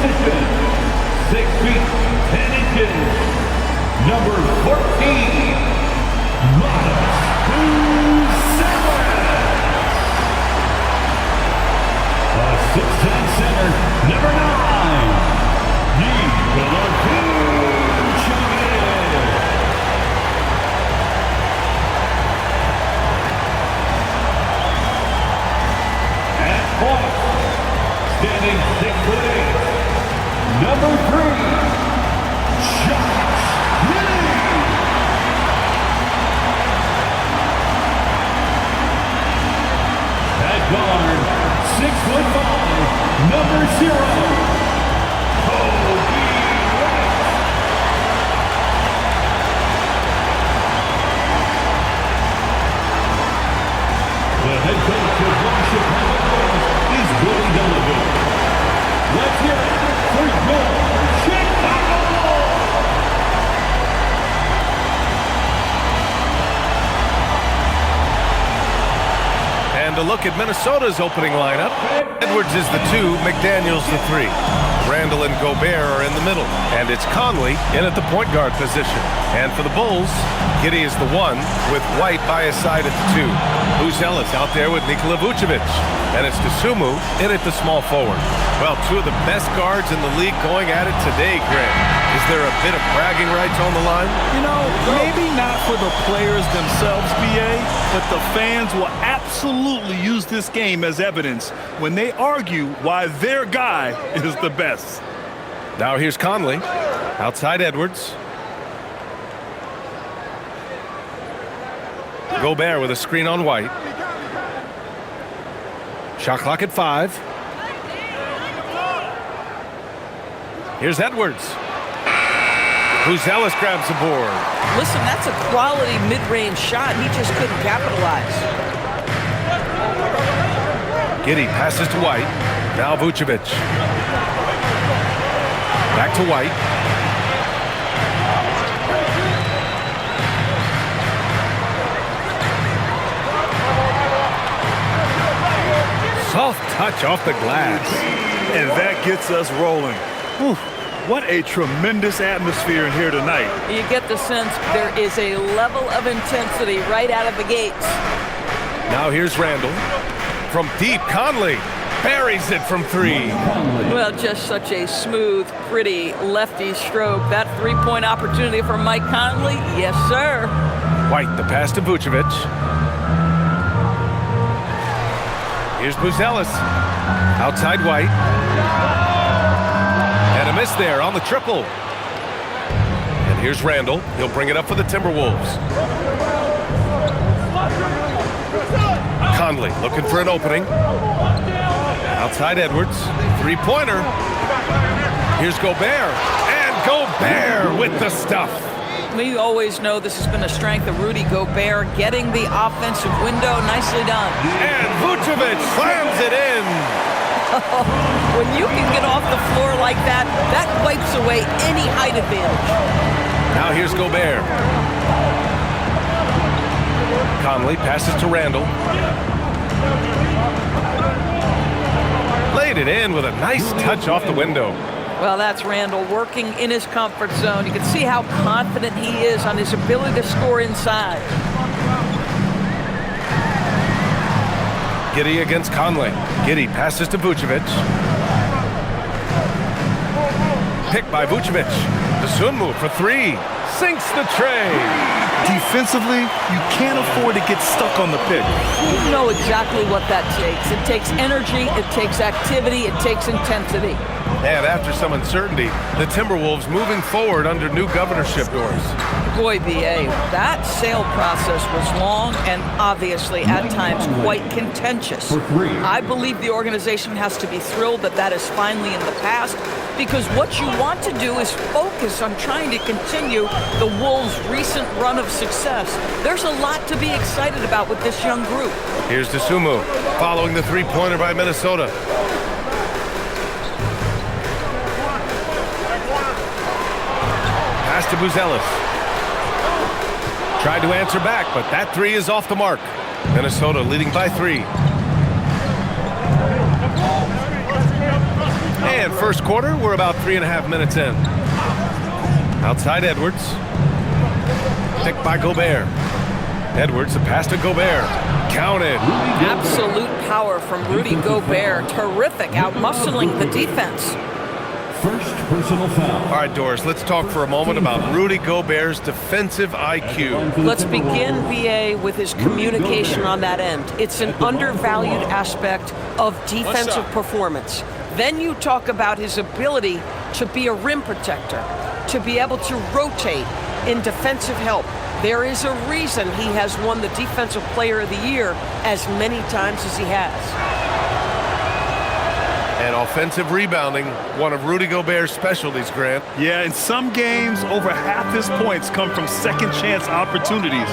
position, 6 feet 10 inches, number 14, a 6'10" center, number 9, At point, standing 6'8", number 3, guard, 6'5", number 0, the head coach of the Chicago is Willie Delavan. Let's hear it for your Chicago! And a look at Minnesota's opening lineup. Edwards is the 2, McDaniels the 3. Randall and Gobert are in the middle. And it's Conley in at the point guard position. And for the Bulls, Giddey is the 1 with White by his side at the 2. Buzelis out there with Nikola Vucevic. And it's Dosunmu in at the small forward. Well, 2 of the best guards in the league going at it today, Greg. Is there a bit of bragging rights on the line? You know, maybe not for the players themselves, BA, but the fans will absolutely use this game as evidence when they argue why their guy is the best. Now here's Conley. Outside Edwards. Gobert with a screen on White. Shot clock at 5. Here's Edwards. Buzelis grabs the board. Listen, that's a quality mid-range shot. He just couldn't capitalize. Giddey passes to White. Now Vucevic. Back to White. Soft touch off the glass. And that gets us rolling. Whew. What a tremendous atmosphere in here tonight. You get the sense there is a level of intensity right out of the gates. Now here's Randall. From deep, Conley buries it from 3. Well, just such a smooth, pretty lefty stroke. That three-point opportunity for Mike Conley, yes, sir. White, the pass to Vucevic. Here's Buzelis. Outside White. And a miss there on the triple. And here's Randall. He'll bring it up for the Timberwolves. Conley looking for an opening. Outside Edwards. Three-pointer. Here's Gobert. And Gobert with the stuff. We always know this has been a strength of Rudy Gobert, getting the offensive window. Nicely done. And Vucevic slams it in. When you can get off the floor like that, that wipes away any height advantage. Now here's Gobert. Conley passes to Randall. Laid it in with a nice touch off the window. Well, that's Randall working in his comfort zone. You can see how confident he is on his ability to score inside. Giddey against Conley. Giddey passes to Vucevic. Picked by Vucevic. Dosunmu for 3. Sinks the tray. Defensively, you can't afford to get stuck on the pick. You know exactly what that takes. It takes energy, it takes activity, it takes intensity. And after some uncertainty, the Timberwolves moving forward under new governorship doors. Boy, B.A., that sale process was long and obviously at times quite contentious. I believe the organization has to be thrilled that that is finally in the past, because what you want to do is focus on trying to continue the Wolves' recent run of success. There's a lot to be excited about with this young group. Here's Dosunmu following the three-pointer by Minnesota. Pass to Buzelis. Tried to answer back, but that 3 is off the mark. Minnesota leading by 3. And first quarter. We're about 3.5 minutes in. Outside Edwards. Picked by Gobert. Edwards, the pass to Gobert. Counted. Absolute power from Rudy Gobert. Terrific, out-muscling the defense. First personal foul. All right, Doris, let's talk for a moment about Rudy Gobert's defensive IQ. Let's begin, BA, with his communication on that end. It's an undervalued aspect of defensive performance. Then you talk about his ability to be a rim protector, to be able to rotate in defensive help. There is a reason he has won the Defensive Player of the Year as many times as he has. And offensive rebounding, one of Rudy Gobert's specialties, Grant. Yeah, in some games, over half his points come from second chance opportunities.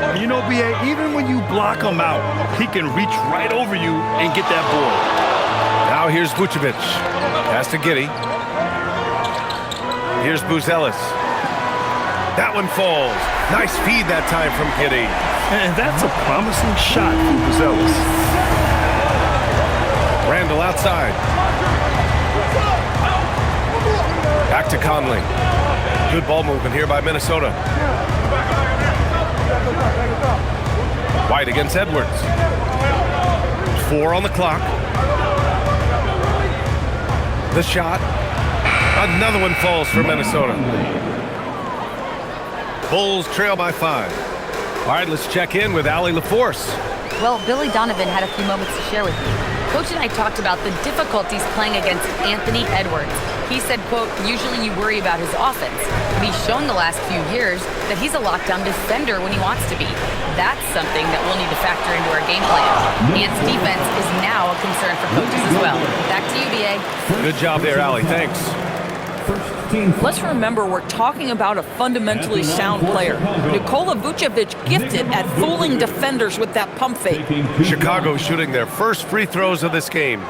And you know, BA, even when you block him out, he can reach right over you and get that ball. Now here's Vucevic. Pass to Giddey. Here's Buzelis. That one falls. Nice feed that time from Giddey. And that's a promising shot from Buzelis. Randall outside. Back to Conley. Good ball movement here by Minnesota. White against Edwards. 4 on the clock. The shot. Another one falls for Minnesota. Bulls trail by 5. All right, let's check in with Allie LaForce. Well, Billy Donovan had a few moments to share with me. Coach and I talked about the difficulties playing against Anthony Edwards. He said, quote, usually you worry about his offense. But he's shown the last few years that he's a lockdown defender when he wants to be. That's something that we'll need to factor into our game plan. Ant's defense is now a concern for coaches as well. Back to you, BA. Good job there, Allie. Thanks. Let's remember we're talking about a fundamentally sound player. Nikola Vucevic gifted at fooling defenders with that pump fake. Chicago shooting their first free throws of this game.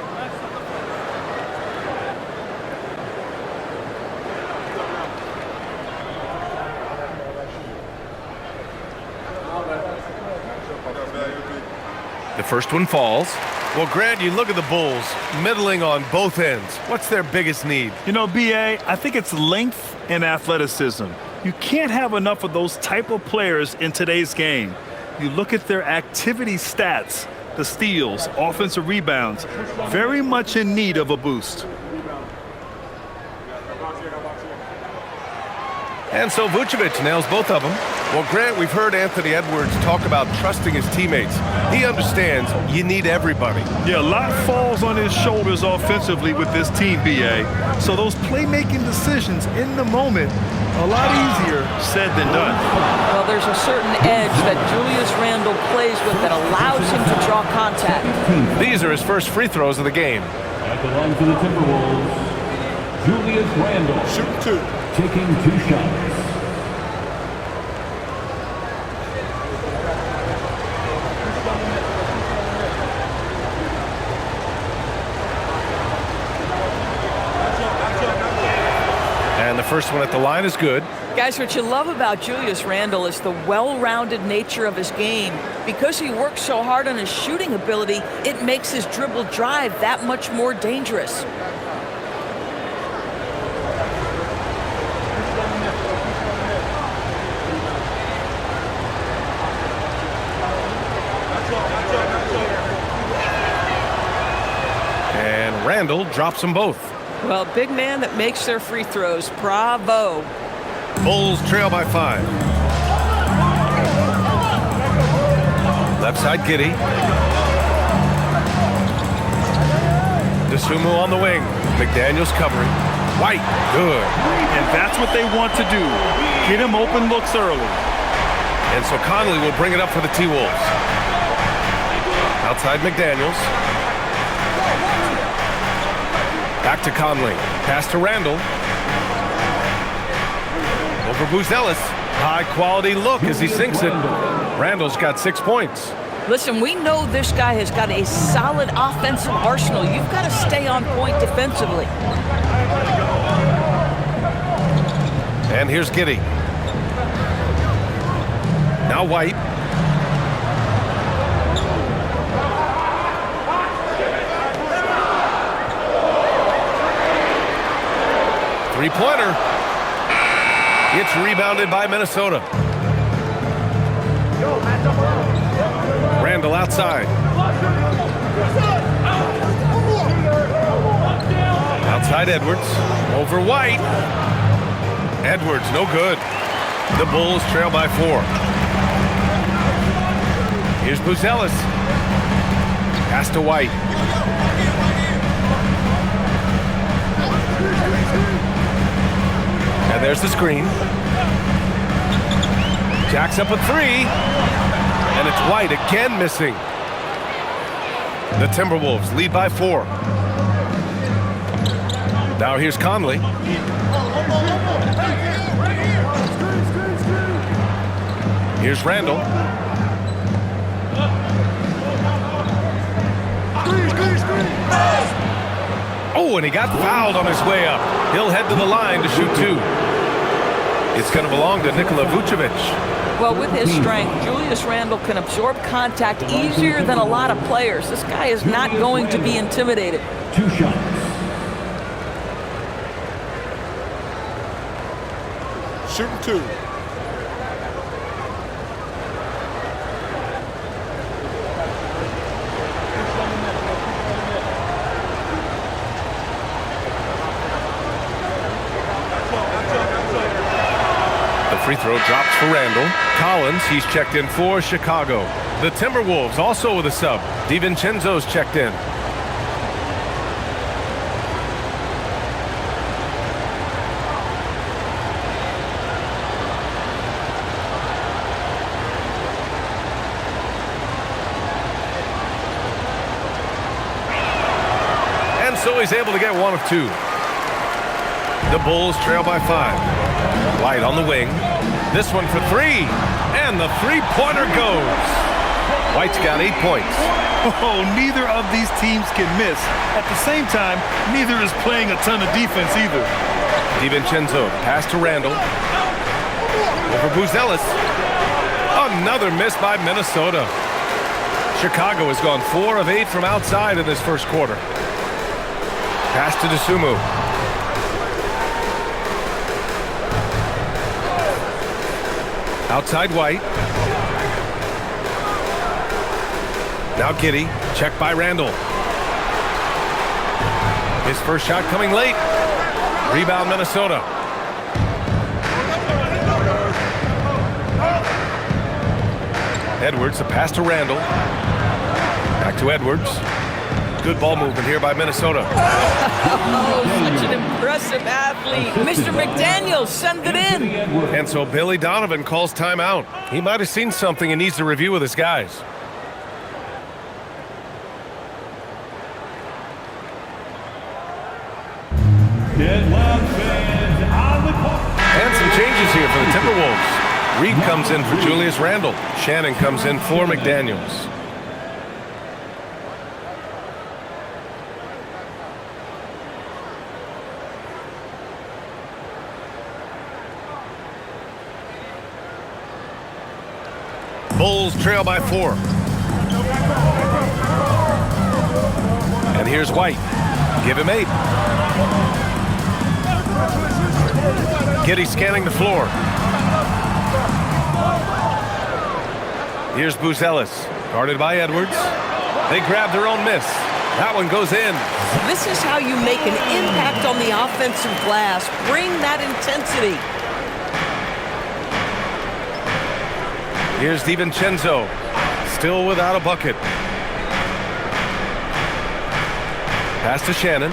The first one falls. Well, Grant, you look at the Bulls, middling on both ends. What's their biggest need? You know, BA, I think it's length and athleticism. You can't have enough of those type of players in today's game. You look at their activity stats, the steals, offensive rebounds, very much in need of a boost. And so Vucevic nails both of them. Well, Grant, we've heard Anthony Edwards talk about trusting his teammates. He understands you need everybody. Yeah, a lot falls on his shoulders offensively with this team, BA. So those playmaking decisions in the moment, a lot easier said than done. Well, there's a certain edge that Julius Randle plays with that allows him to draw contact. These are his first free throws of the game. At the line for the Timberwolves, Julius Randle. Shoot 2. Taking 2 shots. And the first one at the line is good. Guys, what you love about Julius Randle is the well-rounded nature of his game. Because he works so hard on his shooting ability, it makes his dribble drive that much more dangerous. And Randall drops them both. Well, big man that makes their free throws. Bravo. Bulls trail by 5. Left side, Giddey. DeSumo on the wing. McDaniels covering. White, good. And that's what they want to do. Get him open looks early. And so Conley will bring it up for the T-Wolves. Outside McDaniels. Back to Conley. Pass to Randall. Over Buzelis. High quality look as he sinks it. Randall's got 6 points. Listen, we know this guy has got a solid offensive arsenal. You've got to stay on point defensively. And here's Giddey. Now White. Three-pointer. It's rebounded by Minnesota. Randall outside. Outside Edwards. Over White. Edwards, no good. The Bulls trail by 4. Here's Buzelis. Pass to White. And there's the screen. Jacks up a 3. And it's White again missing. The Timberwolves lead by 4. Now here's Conley. Here's Randall. Oh, and he got fouled on his way up. He'll head to the line to shoot 2. It's going to belong to Nikola Vucevic. Well, with his strength, Julius Randle can absorb contact easier than a lot of players. This guy is not going to be intimidated. 2 shots. Shooting 2. Free throw drops for Randall. Collins, he's checked in for Chicago. The Timberwolves also with a sub. DiVincenzo's checked in. And so he's able to get 1 of 2. The Bulls trail by 5. White on the wing. This one for 3. And the three-pointer goes. White's got 8 points. Oh, neither of these teams can miss. At the same time, neither is playing a ton of defense either. DiVincenzo, pass to Randall. Over Buzelis. Another miss by Minnesota. Chicago has gone 4 of 8 from outside in this first quarter. Pass to Dosunmu. Outside White. Now Giddey. Checked by Randall. His first shot coming late. Rebound Minnesota. Edwards, the pass to Randall. Back to Edwards. Good ball movement here by Minnesota. Oh, such an impressive athlete. Mr. McDaniels, send it in. And so Billy Donovan calls timeout. He might have seen something and needs to review with his guys. And some changes here for the Timberwolves. Reed comes in for Julius Randle. Shannon comes in for McDaniels. Bulls trail by 4. And here's White. Give him 8. Giddey scanning the floor. Here's Buzelis, guarded by Edwards. They grab their own miss. That one goes in. This is how you make an impact on the offensive glass. Bring that intensity. Here's DiVincenzo, still without a bucket. Pass to Shannon.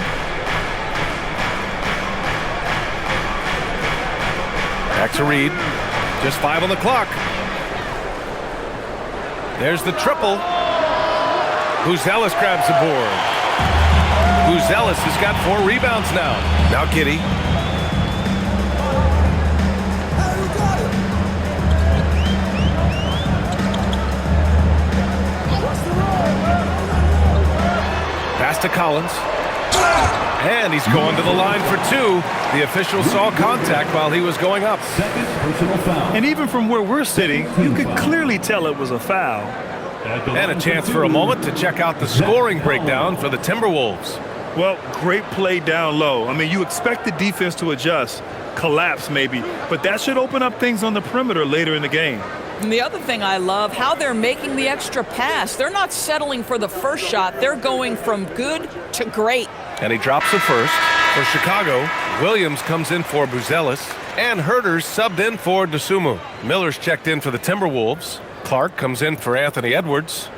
Back to Reed. Just 5 on the clock. There's the triple. Buzelis grabs the board. Buzelis has got 4 rebounds now. Now Giddey. Pass to Collins. And he's going to the line for 2. The official saw contact while he was going up. And even from where we're sitting, you could clearly tell it was a foul. And a chance for a moment to check out the scoring breakdown for the Timberwolves. Well, great play down low. I mean, you expect the defense to adjust, collapse maybe, but that should open up things on the perimeter later in the game. And the other thing I love, how they're making the extra pass. They're not settling for the first shot. They're going from good to great. And he drops the first. For Chicago, Williams comes in for Buzelis, and Herter's subbed in for Dosunmu. Miller's checked in for the Timberwolves. Clark comes in for Anthony Edwards.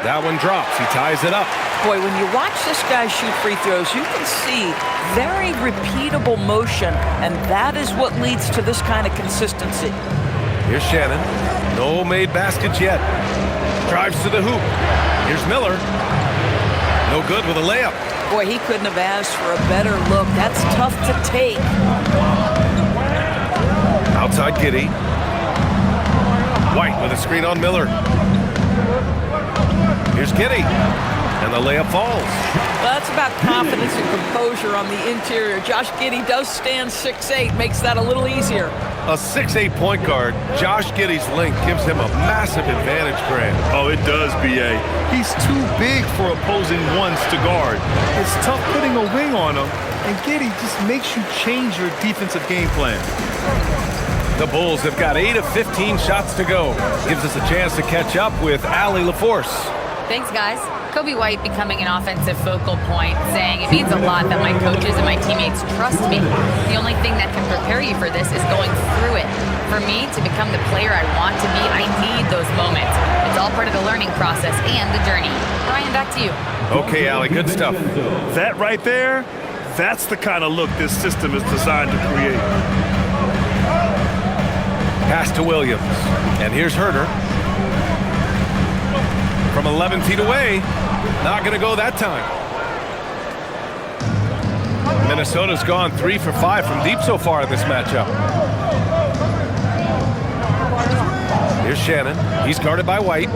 That one drops. He ties it up. Boy, when you watch this guy shoot free throws, you can see very repeatable motion, and that is what leads to this kind of consistency. Here's Shannon. No made baskets yet. Drives to the hoop. Here's Miller. No good with a layup. Boy, he couldn't have asked for a better look. That's tough to take. Outside Giddey. White with a screen on Miller. Here's Giddey, and the layup falls. Well, that's about confidence and composure on the interior. Josh Giddey does stand 6'8", makes that a little easier. A 6'8" point guard, Josh Giddey's length gives him a massive advantage, Grant. Oh, it does, B.A. He's too big for opposing ones to guard. It's tough putting a wing on him, and Giddey just makes you change your defensive game plan. The Bulls have got 8 of 15 shots to go. Gives us a chance to catch up with Allie LaForce. Thanks, guys. Kobe White becoming an offensive focal point, saying it means a lot that my coaches and my teammates trust me. The only thing that can prepare you for this is going through it. For me to become the player I want to be, I need those moments. It's all part of the learning process and the journey. Brian, back to you. Okay, Allie, good stuff. That right there, that's the kind of look this system is designed to create. Pass to Williams. And here's Herter. From 11 feet away. Not going to go that time. Minnesota's gone 3 for 5 from deep so far in this matchup. Here's Shannon. He's guarded by White.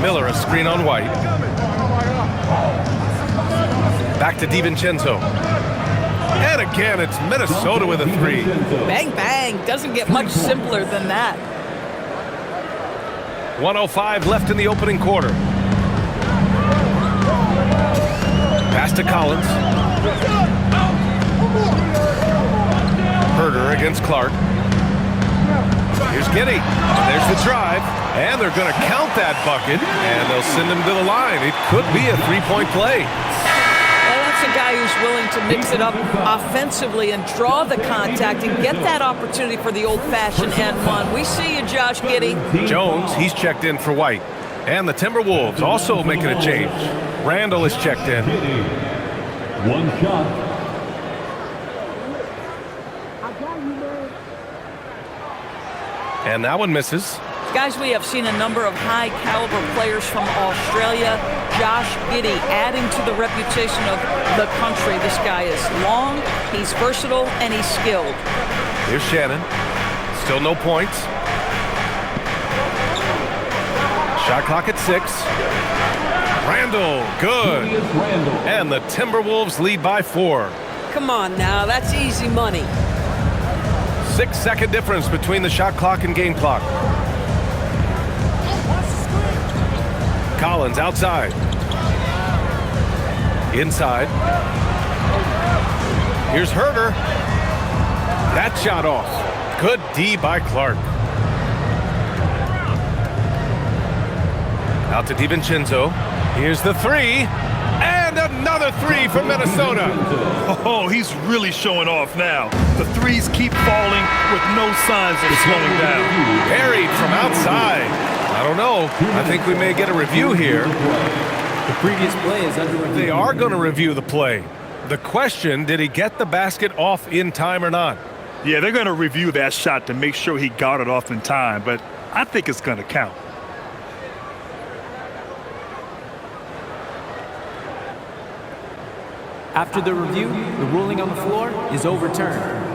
Miller, a screen on White. Back to DiVincenzo. And again, it's Minnesota with a 3. Bang, bang. Doesn't get much simpler than that. 1:05 left in the opening quarter. Pass to Collins. Herter against Clark. Here's Giddey. There's the drive. And they're going to count that bucket. And they'll send him to the line. It could be a three-point play. A guy who's willing to mix it up offensively and draw the contact and get that opportunity for the old-fashioned and one. We see you, Josh Giddey. Jones, he's checked in for White. And the Timberwolves also making a change. Randall is checked in. One shot. And that one misses. Guys, we have seen a number of high-caliber players from Australia. Josh Giddey adding to the reputation of the country. This guy is long, he's versatile, and he's skilled. Here's Shannon. Still no points. Shot clock at 6. Randall, good. And the Timberwolves lead by 4. Come on now, that's easy money. 6-second difference between the shot clock and game clock. Collins outside. Inside. Here's Herter. That shot off. Good D by Clark. Out to DiVincenzo. Here's the 3. And another 3 from Minnesota. Oh, he's really showing off now. The threes keep falling with no signs of slowing down. Buried from outside. I don't know. I think we may get a review here. The previous play is under review. They are going to review the play. The question, did he get the basket off in time or not? Yeah, they're going to review that shot to make sure he got it off in time, but I think it's going to count. After the review, the ruling on the floor is overturned.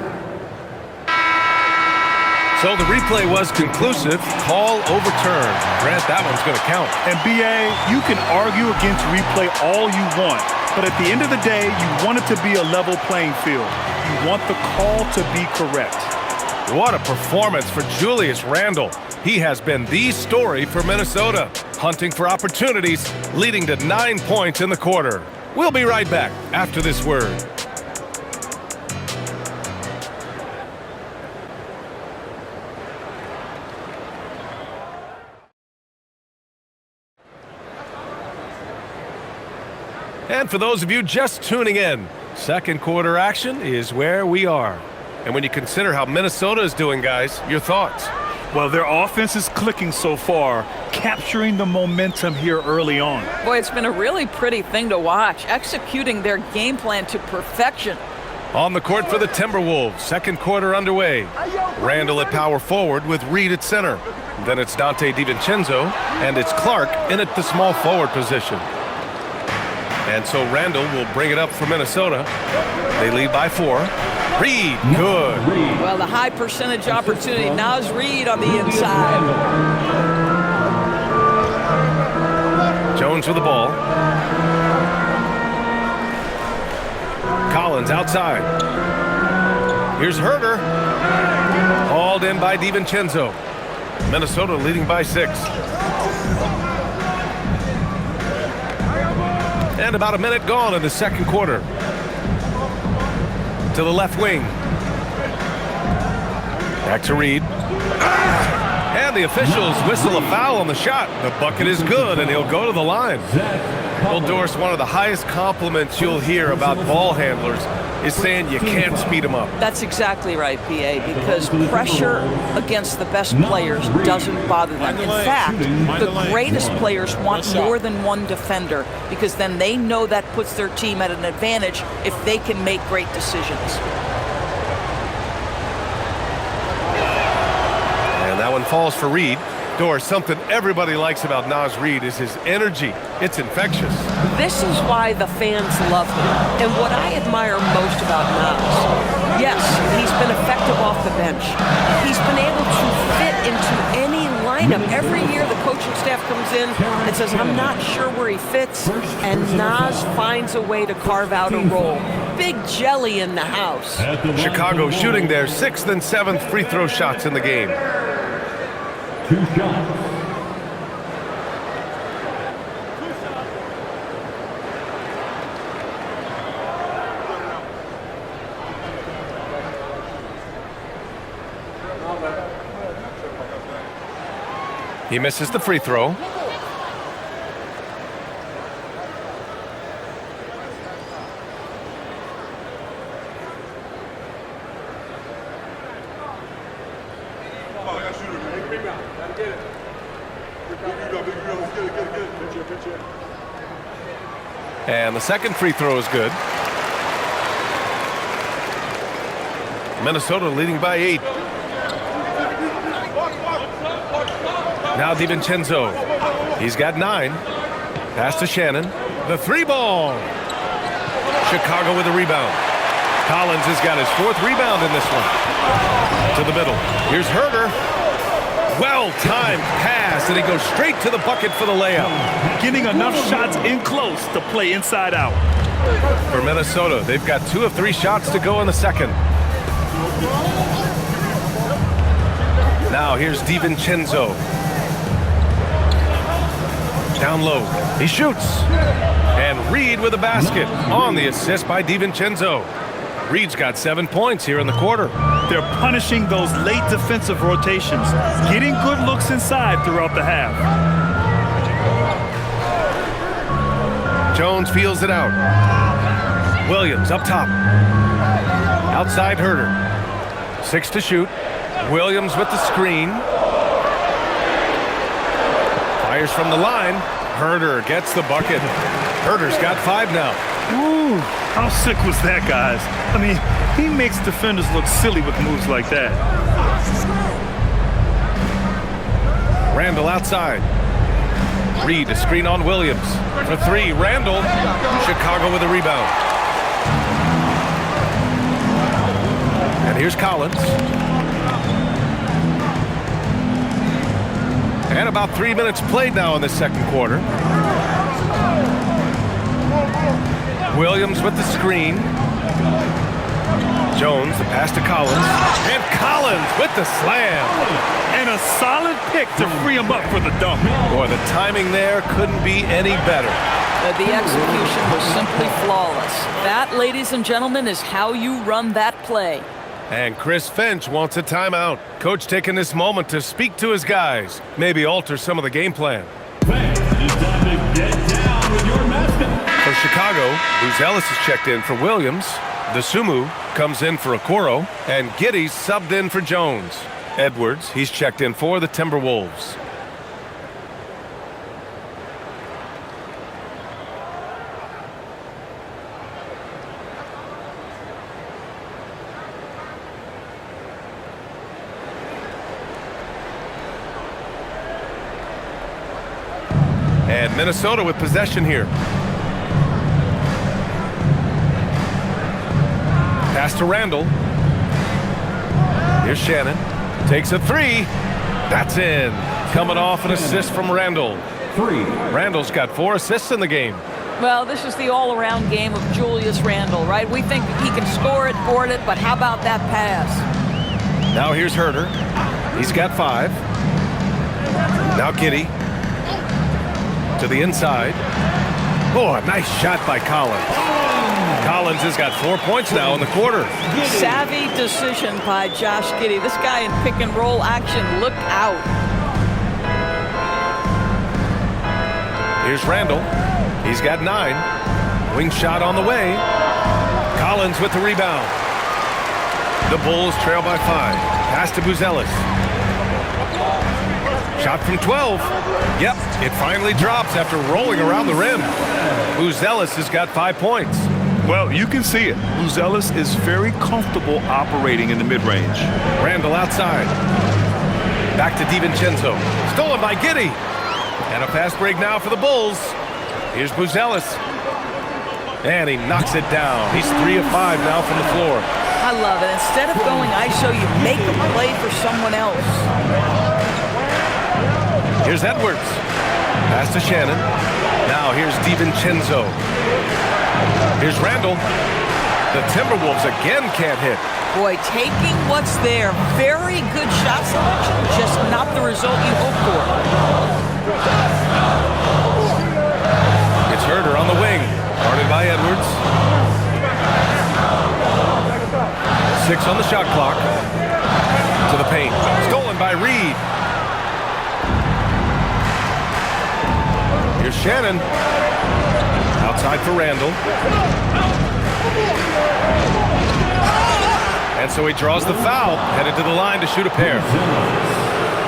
So the replay was conclusive. Call overturned. Grant, that one's going to count. And, B.A., you can argue against replay all you want, But at the end of the day, you want it to be a level playing field. You want the call to be correct. What a performance for Julius Randle. He has been the story for Minnesota, hunting for opportunities, leading to 9 points in the quarter. We'll be right back after this word. And for those of you just tuning in, second quarter action is where we are. And when you consider how Minnesota is doing, guys, your thoughts? Well, their offense is clicking so far, capturing the momentum here early on. Boy, it's been a really pretty thing to watch, executing their game plan to perfection. On the court for the Timberwolves, second quarter underway. Randle at power forward with Reed at center. Then it's Dante DiVincenzo, and it's Clark in at the small forward position. And so Randle will bring it up for Minnesota. They lead by 4. Reed, good. Well, the high percentage opportunity. Naz Reed on the inside. Jones with the ball. Collins outside. Here's Herter. Hauled in by DiVincenzo. Minnesota leading by 6. And about a minute gone in the second quarter. To the left wing. Back to Reed. And the officials whistle a foul on the shot. The bucket is good, and he'll go to the line. Well, Doris, one of the highest compliments you'll hear about ball handlers is saying you can't speed them up. That's exactly right, PA, because pressure against the best players doesn't bother them. In fact, the greatest players want more than one defender, because then they know that puts their team at an advantage if they can make great decisions. And that one falls for Reed. Doris, something everybody likes about Naz Reed is his energy. It's infectious. This is why the fans love him. And what I admire most about Naz, yes, he's been effective off the bench. He's been able to fit into any lineup. Every year the coaching staff comes in and says, I'm not sure where he fits, and Naz finds a way to carve out a role. Big jelly in the house. Chicago shooting their 6th and 7th free throw shots in the game. 2 shots. He misses the free throw. And the second free throw is good. Minnesota leading by 8. Now DiVincenzo. He's got 9. Pass to Shannon. The 3-ball. Chicago with a rebound. Collins has got his 4th rebound in this one. To the middle. Here's Herter. Well-timed pass, and he goes straight to the bucket for the layup. Getting enough shots in close to play inside out. For Minnesota, they've got 2 of 3 shots to go in the second. Now here's DiVincenzo. Down low. He shoots. And Reed with a basket on the assist by DiVincenzo. Reed's got 7 points here in the quarter. They're punishing those late defensive rotations, getting good looks inside throughout the half. Jones feels it out. Williams up top. Outside Herter. 6 to shoot. Williams with the screen. Fires from the line. Herter gets the bucket. Herter's got 5 now. Ooh, how sick was that, guys? I mean, he makes defenders look silly with moves like that. Randle outside. Reed a screen on Williams. For 3, Randle. Chicago with a rebound. And here's Collins. And about 3 minutes played now in the second quarter. Williams with the screen. Jones, the pass to Collins. And Collins with the slam. And a solid pick to free him up for the dunk. Boy, the timing there couldn't be any better. The execution was simply flawless. That, ladies and gentlemen, is how you run that play. And Chris Finch wants a timeout. Coach taking this moment to speak to his guys. Maybe alter some of the game plan. Fans, it's time to get down with your mascot. For Chicago, Buzelis is checked in for Williams. Dosunmu comes in for Okoro. And Giddey's subbed in for Jones. Edwards, he's checked in for the Timberwolves. And Minnesota with possession here. Pass to Randall. Here's Shannon. Takes a three. That's in. Coming off an assist from Randall. Randall's got 4 assists in the game. Well, this is the all-around game of Julius Randle, right? We think he can score it, board it, but how about that pass? Now here's Herter. He's got 5. Now Giddey. To the inside. Oh, a nice shot by Collins. Collins has got 4 points now in the quarter. Savvy decision by Josh Giddey. This guy in pick and roll action, look out. Here's Randall. He's got 9. Wing shot on the way. Collins with the rebound. The Bulls trail by 5. Pass to Buzelis. Shot from 12. Yep, it finally drops after rolling around the rim. Buzelis has got 5 points. Well, you can see it. Buzelis is very comfortable operating in the mid-range. Randall outside. Back to DiVincenzo. Stolen by Giddey. And a fast break now for the Bulls. Here's Buzelis. And he knocks it down. He's 3 of 5 now from the floor. I love it. Instead of going ISO, you make a play for someone else. Here's Edwards. Pass to Shannon. Now here's DiVincenzo. Here's Randall. The Timberwolves again can't hit. Boy, taking what's there. Very good shot selection, just not the result you hope for. It's Herter on the wing. Guarded by Edwards. 6 on the shot clock. To the paint. Stolen by Reed. Here's Shannon. Outside for Randall. And so he draws the foul, headed to the line to shoot a pair.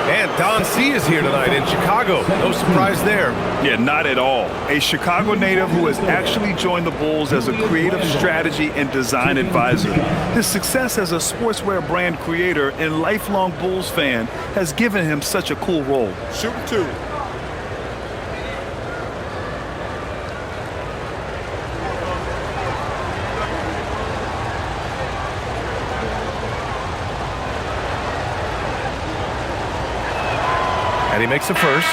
And Don C is here tonight in Chicago. No surprise there. Yeah, not at all. A Chicago native who has actually joined the Bulls as a creative strategy and design advisor. His success as a sportswear brand creator and lifelong Bulls fan has given him such a cool role. Shooting 2. And he makes the first.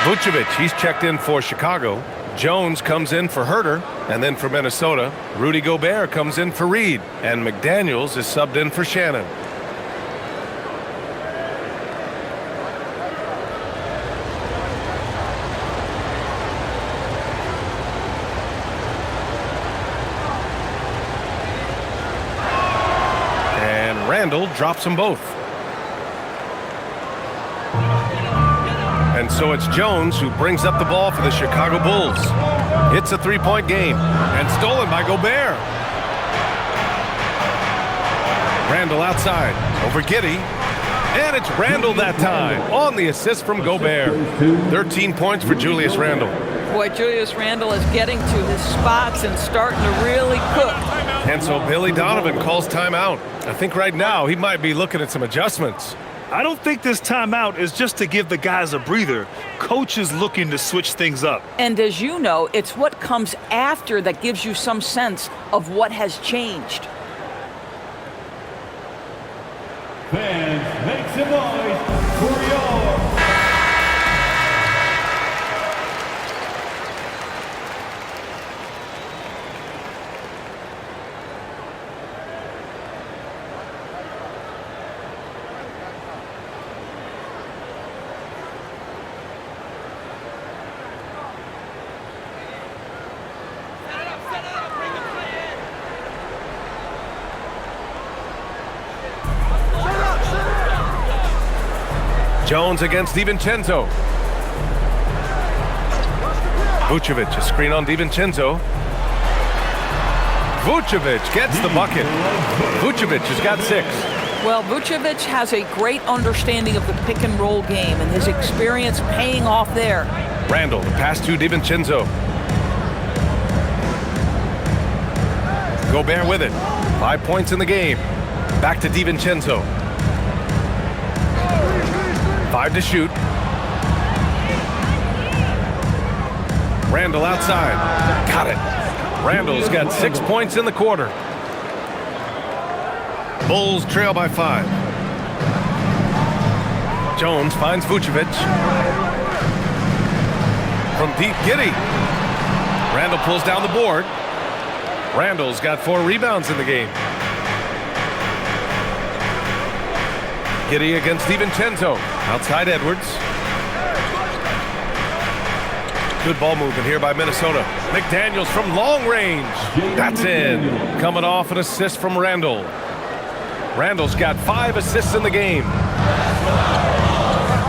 Vucevic, he's checked in for Chicago. Jones comes in for Herter. And then for Minnesota, Rudy Gobert comes in for Reed. And McDaniels is subbed in for Shannon. And Randall drops them both. And so it's Jones who brings up the ball for the Chicago Bulls. It's a 3-point game and stolen by Gobert. Randall outside over Giddey. And it's Randall that time on the assist from Gobert. 13 points for Julius Randall. Boy, Julius Randle is getting to his spots and starting to really cook. And so Billy Donovan calls timeout. I think right now he might be looking at some adjustments. I don't think this timeout is just to give the guys a breather. Coach is looking to switch things up. And as you know, it's what comes after that gives you some sense of what has changed. Fans, make some noise for your... Jones against DiVincenzo. Vucevic, a screen on DiVincenzo. Vucevic gets the bucket. Vucevic has got 6. Well, Vucevic has a great understanding of the pick and roll game, and his experience paying off there. Randall, the pass to DiVincenzo. Gobert with it. 5 points in the game. Back to DiVincenzo. 5 to shoot. Randall outside. Got it. Randall's got 6 points in the quarter. Bulls trail by 5. Jones finds Vucevic. From deep, Giddey. Randall pulls down the board. Randall's got 4 rebounds in the game. Giddey against DiVincenzo. Outside Edwards. Good ball movement here by Minnesota. McDaniels from long range. That's in. Coming off an assist from Randall. Randall's got 5 assists in the game.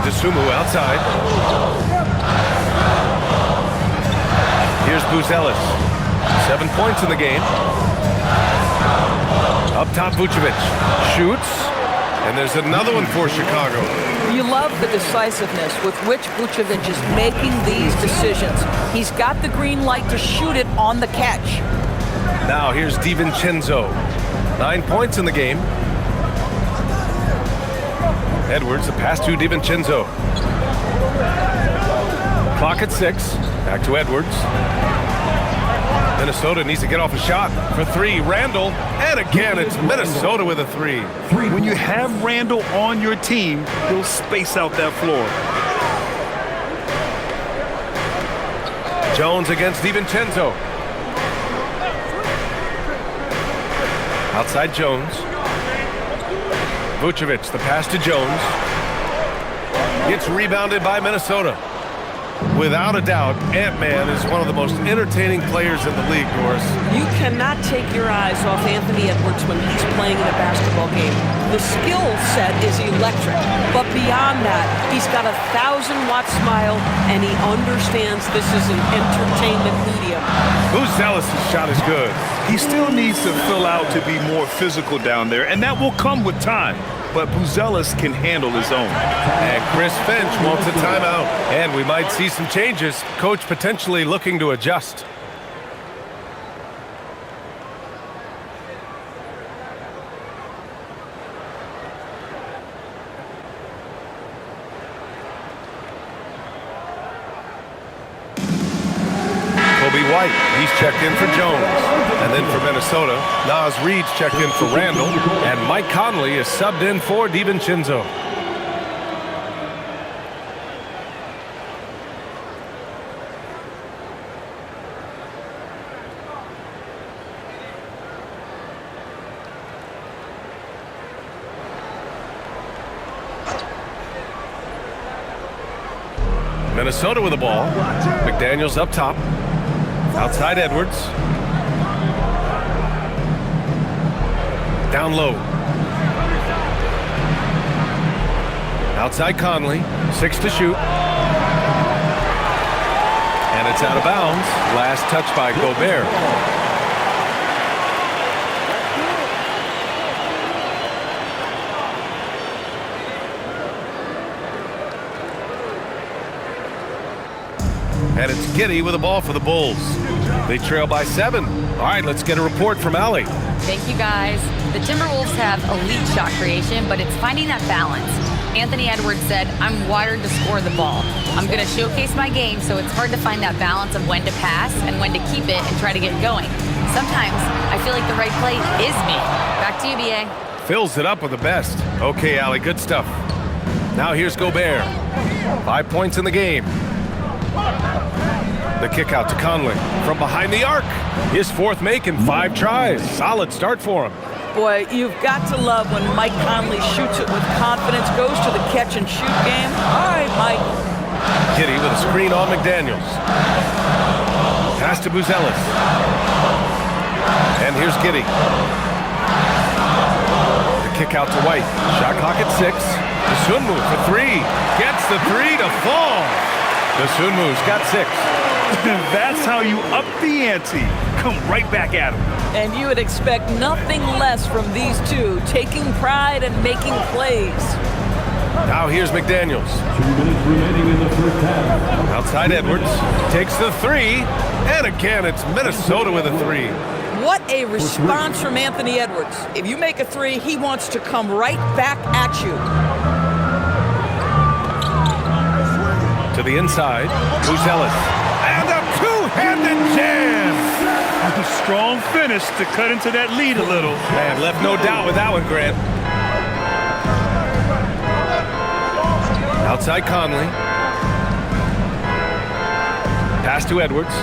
DeSumo outside. Here's Buzelis. 7 points in the game. Up top, Vucevic shoots. And there's another one for Chicago. You love the decisiveness with which Vucevic is making these decisions. He's got the green light to shoot it on the catch. Now here's DiVincenzo. 9 points in the game. Edwards, a pass to DiVincenzo. Clock at 6. Back to Edwards. Minnesota needs to get off a shot for 3. Randall, and again it's Minnesota with a 3. When you have Randall on your team, he'll space out that floor. Jones against DiVincenzo. Outside Jones. Vucevic, the pass to Jones. It's rebounded by Minnesota. Without a doubt, Ant-Man is one of the most entertaining players in the league, Doris. You cannot take your eyes off Anthony Edwards when he's playing in a basketball game. The skill set is electric, but beyond that, he's got a 1,000-watt smile, and he understands this is an entertainment medium. Buzelis' shot is good. He still needs to fill out to be more physical down there, and that will come with time. But Buzelis can handle his own. And Chris Finch wants a timeout. And we might see some changes. Coach potentially looking to adjust. Kobe White, he's checked in for Jones. And then for Minnesota, Naz Reid's checked in for Randall. And Mike Conley is subbed in for DiVincenzo. Minnesota with the ball. McDaniels up top. Outside Edwards. Down low. Outside Conley. 6 to shoot. And it's out of bounds. Last touch by Gobert. And it's Giddey with the ball for the Bulls. They trail by 7. All right, let's get a report from Allie. Thank you, guys. The Timberwolves have elite shot creation, but it's finding that balance. Anthony Edwards said, "I'm wired to score the ball. I'm going to showcase my game, so it's hard to find that balance of when to pass and when to keep it and try to get going. Sometimes I feel like the right play is me." Back to you, BA. Fills it up with the best. Okay, Allie, good stuff. Now here's Gobert. 5 points in the game. The kick out to Conley from behind the arc. His 4th make in 5 tries. Solid start for him. Boy, you've got to love when Mike Conley shoots it with confidence, goes to the catch and shoot game. All right, Mike. Giddey with a screen on McDaniels. Pass to Buzelis. And here's Giddey. The kick out to White. Shot clock at 6. Sunmu for three. Gets the three to fall. The Sunmu's got 6. That's how you up the ante. Come right back at him. And you would expect nothing less from these two, taking pride and making plays. Now here's McDaniels. 2 minutes remaining in the first half. Outside Edwards. Takes the three. And again, it's Minnesota with a 3. What a response from Anthony Edwards. If you make a 3, he wants to come right back at you. To the inside. Ellis. And a two-handed jam. A strong finish to cut into that lead a little. Man, left no doubt with that one, Grant. Outside Conley. Pass to Edwards.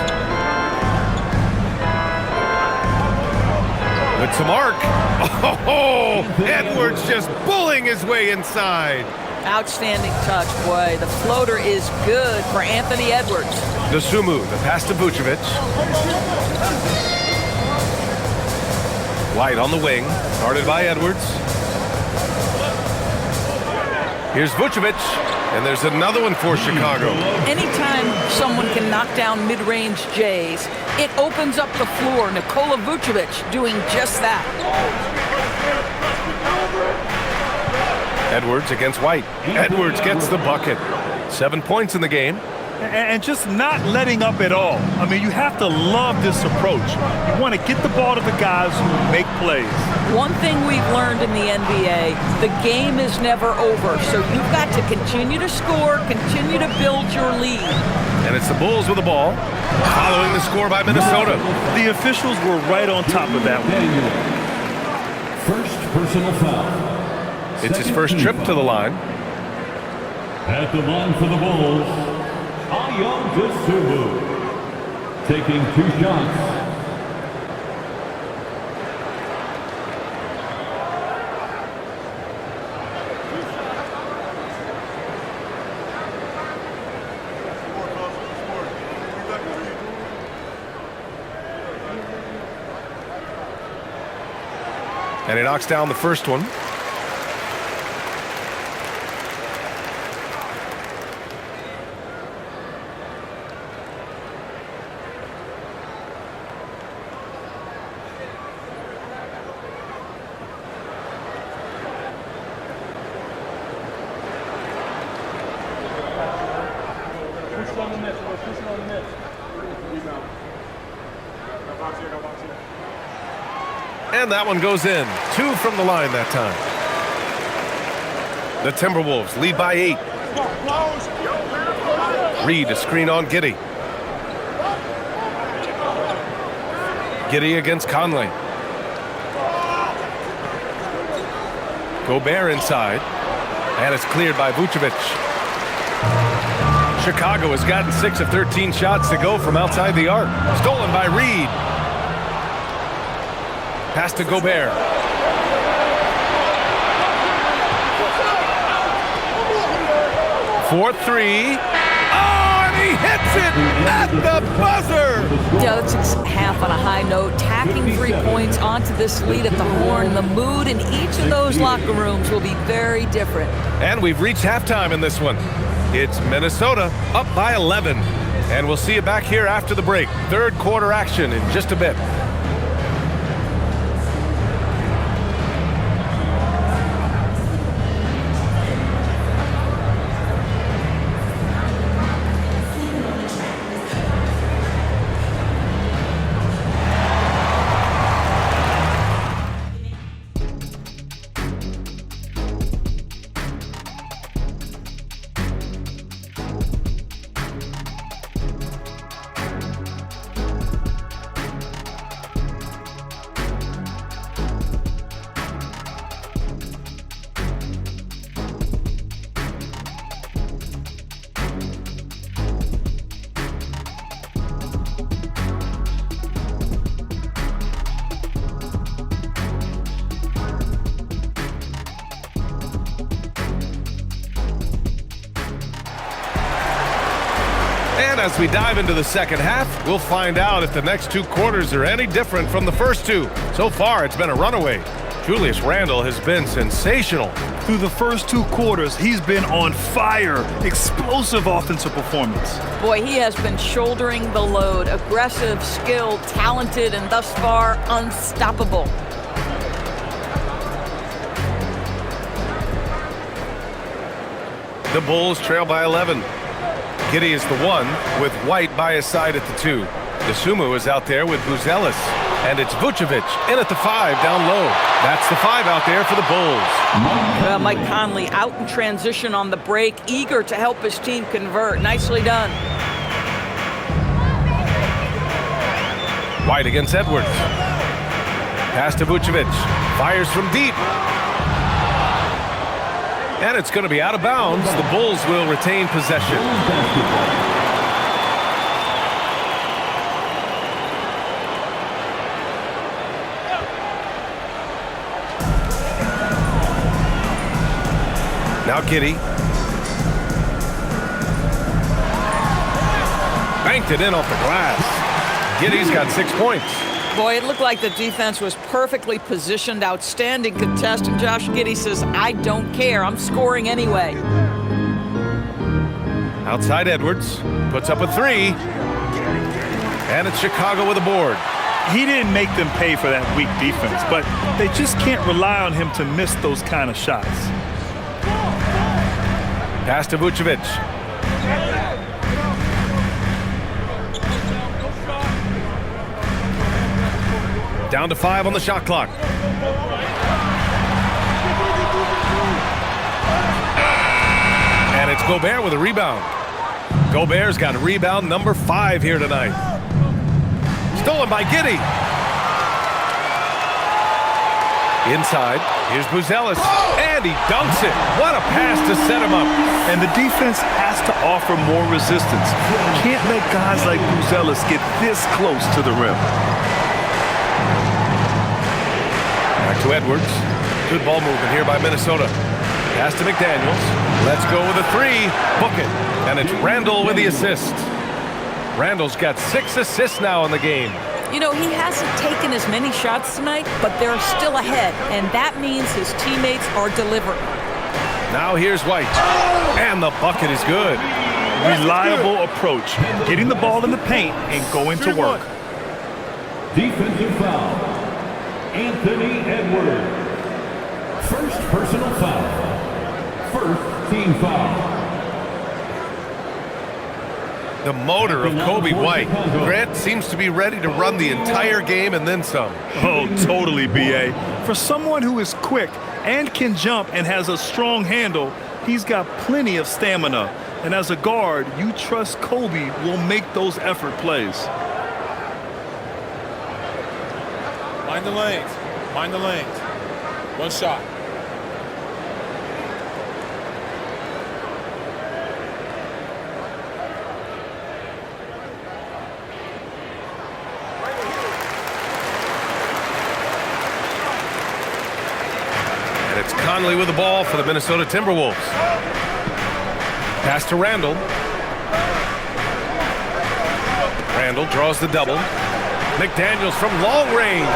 With some arc. Oh, Edwards just bullying his way inside. Outstanding touch, boy. The floater is good for Anthony Edwards. Dosunmu, the pass to Vucevic. White on the wing, guarded by Edwards. Here's Vucevic, and there's another one for Chicago. Anytime someone can knock down mid-range Jays, it opens up the floor. Nikola Vucevic doing just that. Edwards against White. Edwards gets the bucket. 7 points in the game. And just not letting up at all. I mean, you have to love this approach. You want to get the ball to the guys who make plays. One thing we've learned in the NBA, the game is never over. So you've got to continue to score, continue to build your lead. And it's the Bulls with the ball, following the score by Minnesota. The officials were right on top of that one. First personal foul. It's his first trip to the line. At the line for the Bulls, Dosunmu taking 2 shots. And he knocks down the first one. And that one goes in. 2 from the line that time. The Timberwolves lead by 8. Reed a screen on Giddey. Giddey against Conley. Gobert inside. And it's cleared by Vucevic. Chicago has gotten 6 of 13 shots to go from outside the arc. Stolen by Reed. Pass to Gobert. For 3. Oh, and he hits it at the buzzer. Yeah, that's half on a high note. Tacking 3 points onto this lead at the horn. The mood in each of those locker rooms will be very different. And we've reached halftime in this one. It's Minnesota up by 11. And we'll see you back here after the break. Third quarter action in just a bit. As we dive into the second half, we'll find out if the next 2 quarters are any different from the first 2. So far, it's been a runaway. Julius Randle has been sensational. Through the first 2 quarters, he's been on fire. Explosive offensive performance. Boy, he has been shouldering the load. Aggressive, skilled, talented, and thus far unstoppable. The Bulls trail by 11. Giddey is the 1 with White by his side at the 2. Dosunmu is out there with Buzelis. And it's Vucevic in at the 5 down low. That's the 5 out there for the Bulls. Mike Conley out in transition on the break, eager to help his team convert. Nicely done. White against Edwards. Pass to Vucevic. Fires from deep. And it's going to be out of bounds. The Bulls will retain possession. Now Giddey. Banked it in off the glass. Giddey's got 6 points. Boy, it looked like the defense was perfectly positioned. Outstanding contest. And Josh Giddey says, I don't care. I'm scoring anyway. Outside Edwards. Puts up a 3. And it's Chicago with a board. He didn't make them pay for that weak defense, but they just can't rely on him to miss those kind of shots. Pass to Vucevic. Down to 5 on the shot clock. And it's Gobert with a rebound. Gobert's got a rebound number 5 here tonight. Stolen by Giddey. Inside, here's Buzelis, and he dunks it. What a pass to set him up. And the defense has to offer more resistance. Can't let guys like Buzelis get this close to the rim. Back to Edwards. Good ball movement here by Minnesota. Pass to McDaniels. Let's go with a 3. Book it. And it's Randle with the assist. Randle's got 6 assists now in the game. You know, he hasn't taken as many shots tonight, but they're still ahead, and that means his teammates are delivering. Now here's White, and the bucket is good. Reliable approach, getting the ball in the paint and going to work. Defensive foul. Anthony Edwards. First personal foul. First team foul. The motor of Kobe White. Grant seems to be ready to run the entire game and then some. Oh, totally, B.A. For someone who is quick and can jump and has a strong handle, he's got plenty of stamina. And as a guard, you trust Kobe will make those effort plays. Mind the lanes. Mind the lanes. One shot. Conley with the ball for the Minnesota Timberwolves. Pass to Randle. Randle draws the double. McDaniels from long range.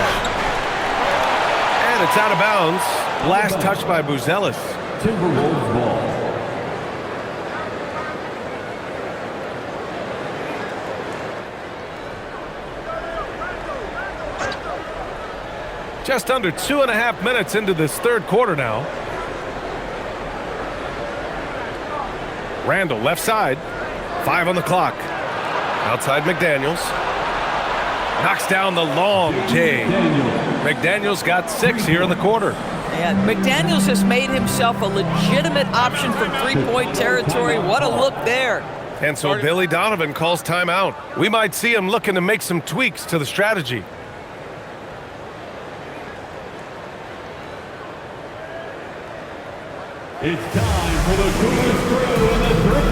And it's out of bounds. Last touch by Buzelis. Timberwolves ball. Just under 2.5 minutes into this third quarter now. Randle left side. 5 on the clock. Outside McDaniels. Knocks down the long J. McDaniels got 6 here in the quarter. Yeah, McDaniels has made himself a legitimate option from three-point territory. What a look there. And so Billy Donovan calls timeout. We might see him looking to make some tweaks to the strategy. It's time for the coolest crew in the three.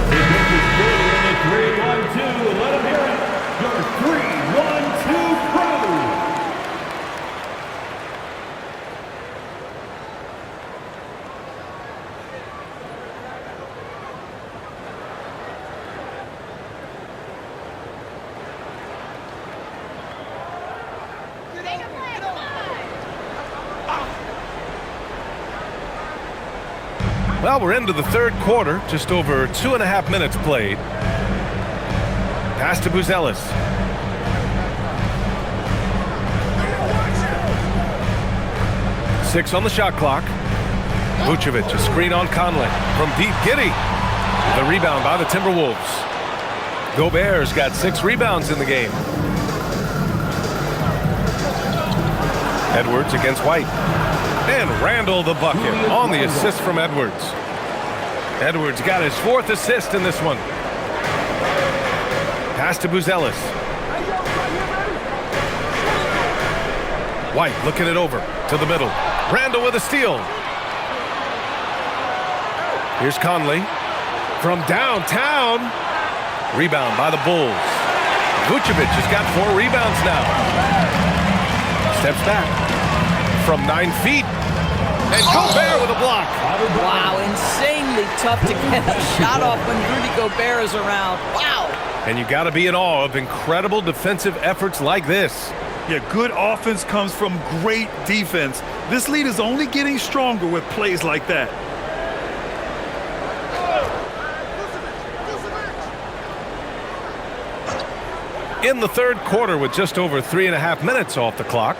The 3-1-2. Let them hear it. Your 3-1-2 crew. Well, we're into the third quarter, just over 2.5 minutes played. Pass to Buzelis. Six on the shot clock. Vucevic, a screen on Conley. From deep, Giddey. The rebound by the Timberwolves. Gobert's got 6 rebounds in the game. Edwards against White. And Randall the bucket on the assist from Edwards. Edwards got his 4th assist in this one. Pass to Buzelis. White looking it over to the middle. Randall with a steal. Here's Conley from downtown. Rebound by the Bulls. Vucevic has got 4 rebounds now. Steps back from 9 feet. And Gobert with a block. Wow, insanely tough to get a shot off when Rudy Gobert is around. Wow. And you got to be in awe of incredible defensive efforts like this. Yeah, good offense comes from great defense. This lead is only getting stronger with plays like that. In the third quarter with just over 3.5 minutes off the clock.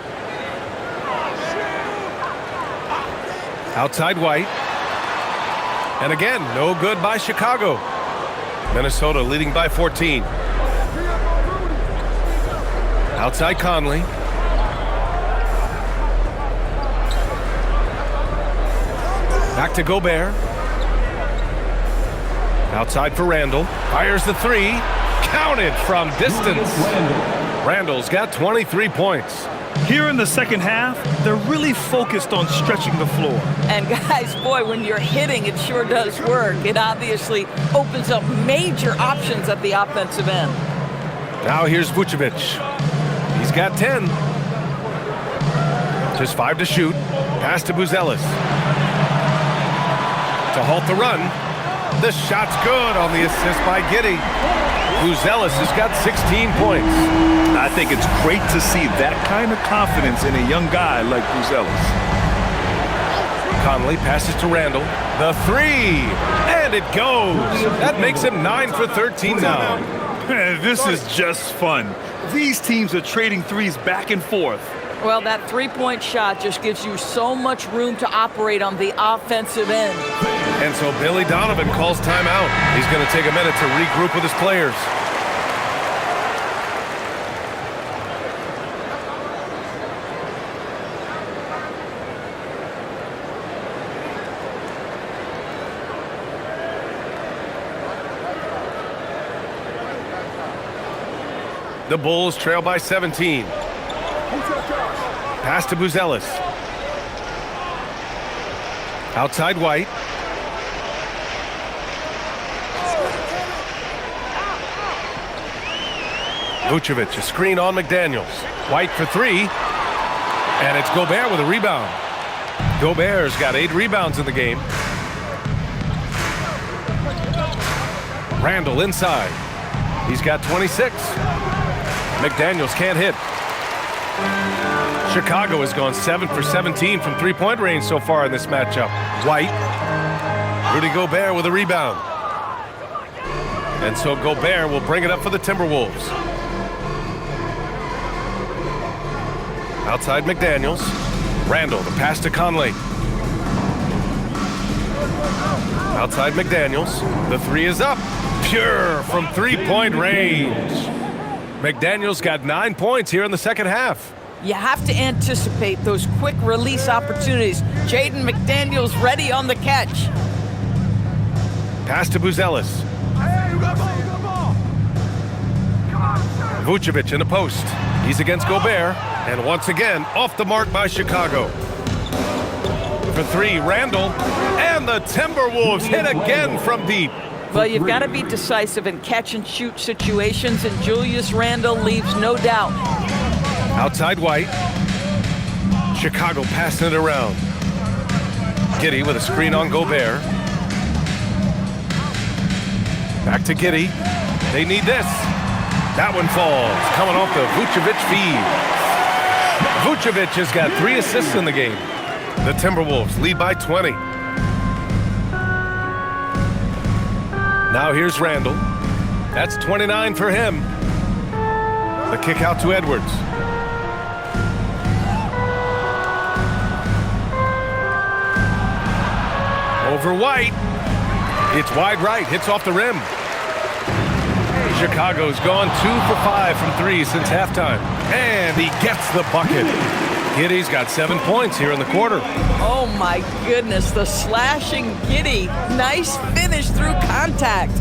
Outside White. And again, no good by Chicago. Minnesota leading by 14. Outside Conley. Back to Gobert. Outside for Randall. Fires the 3. Counted from distance. Randall's got 23 points. Here in the second half, they're really focused on stretching the floor. And guys, boy, when you're hitting, it sure does work. It obviously opens up major options at the offensive end. Now here's Vucevic. He's got 10. Just 5 to shoot. Pass to Buzelis. To halt the run. The shot's good on the assist by Giddey. Buzelis has got 16 points. I think it's great to see that kind of confidence in a young guy like Buzelis. Conley passes to Randall. The 3. And it goes. That makes him 9 for 13 now. This is just fun. These teams are trading threes back and forth. Well, that three-point shot just gives you so much room to operate on the offensive end. And so Billy Donovan calls timeout. He's going to take a minute to regroup with his players. The Bulls trail by 17. Pass to Buzelis. Outside White. Vucevic, a screen on McDaniels. White for 3. And it's Gobert with a rebound. Gobert's got 8 rebounds in the game. Randall inside. He's got 26. McDaniels can't hit. Chicago has gone 7 for 17 from three-point range so far in this matchup. White. Rudy Gobert with a rebound. And so Gobert will bring it up for the Timberwolves. Outside McDaniels. Randall, the pass to Conley. Outside McDaniels. The 3 is up. Pure from three-point range. McDaniels got 9 points here in the second half. You have to anticipate those quick release opportunities. Jaden McDaniels ready on the catch. Pass to Buzelis. Vucevic in the post. He's against Gobert. And once again, off the mark by Chicago. For 3, Randall. And the Timberwolves hit again from deep. Well, you've got to be decisive in catch-and-shoot situations, and Julius Randle leaves no doubt. Outside White. Chicago passing it around. Giddey with a screen on Gobert. Back to Giddey. They need this. That one falls. Coming off the Vucevic feed. Vucevic has got 3 assists in the game. The Timberwolves lead by 20. Now here's Randall. That's 29 for him. The kick out to Edwards. Over White. It's wide right. Hits off the rim. Chicago's gone 2 for 5 from 3 since halftime. And he gets the bucket. Giddey's got 7 points here in the quarter. Oh my goodness, the slashing Giddey. Nice finish through contact.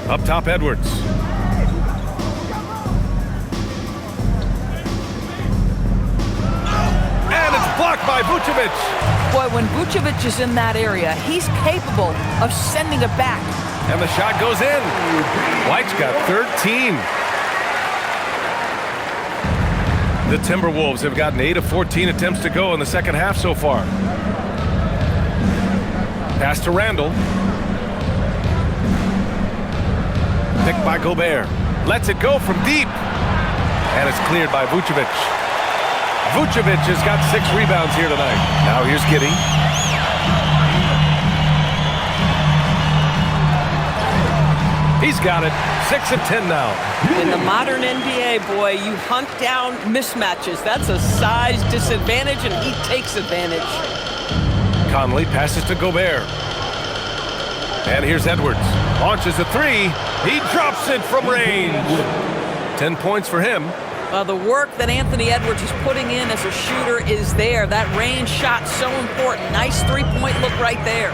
Up top, Edwards. And it's blocked by Vucevic. Boy, when Vucevic is in that area, he's capable of sending it back. And the shot goes in. White's got 13. The Timberwolves have gotten 8 of 14 attempts to go in the second half so far. Pass to Randall. Picked by Gobert. Lets it go from deep. And it's cleared by Vucevic. Vucevic has got 6 rebounds here tonight. Now here's Giddey. He's got it. 6 of 10 now. In the modern NBA, boy, you hunt down mismatches. That's a size disadvantage, and he takes advantage. Conley passes to Gobert. And here's Edwards. Launches a 3. He drops it from range. 10 points for him. The work that Anthony Edwards is putting in as a shooter is there. That range shot so important. Nice three-point look right there.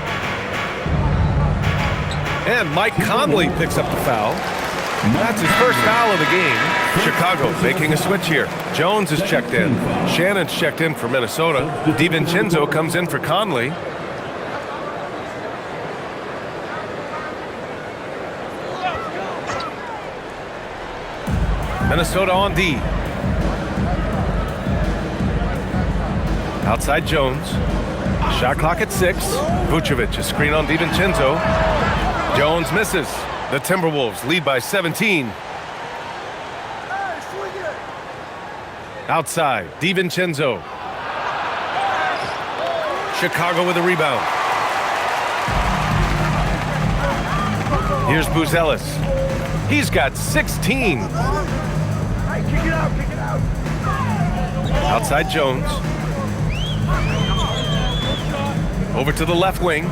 And Mike Conley picks up the foul. That's his first foul of the game. Chicago making a switch here. Jones is checked in. Shannon's checked in for Minnesota. DiVincenzo comes in for Conley. Minnesota on D. Outside Jones. Shot clock at 6. Vucevic, a screen on DiVincenzo. Jones misses. The Timberwolves lead by 17. Outside, DiVincenzo. Chicago with a rebound. Here's Buzelis. He's got 16. Outside Jones. Over to the left wing.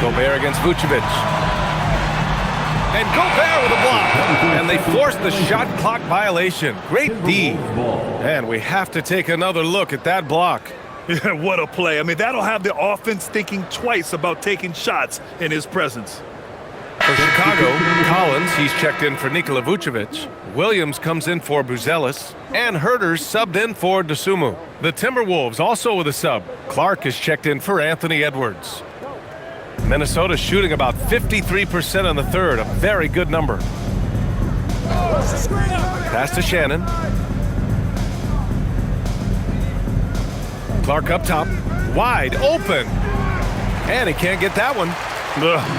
Gobert against Vucevic. And Gobert with a block. And they forced the shot clock violation. Great D. And we have to take another look at that block. Yeah, what a play. I mean, that'll have the offense thinking twice about taking shots in his presence. For Chicago, Collins, he's checked in for Nikola Vucevic. Williams comes in for Buzelis. And Herter's subbed in for Dosunmu. The Timberwolves also with a sub. Clark is checked in for Anthony Edwards. Minnesota shooting about 53% in the third, a very good number. Pass to Shannon. Clark up top, wide open. And he can't get that one.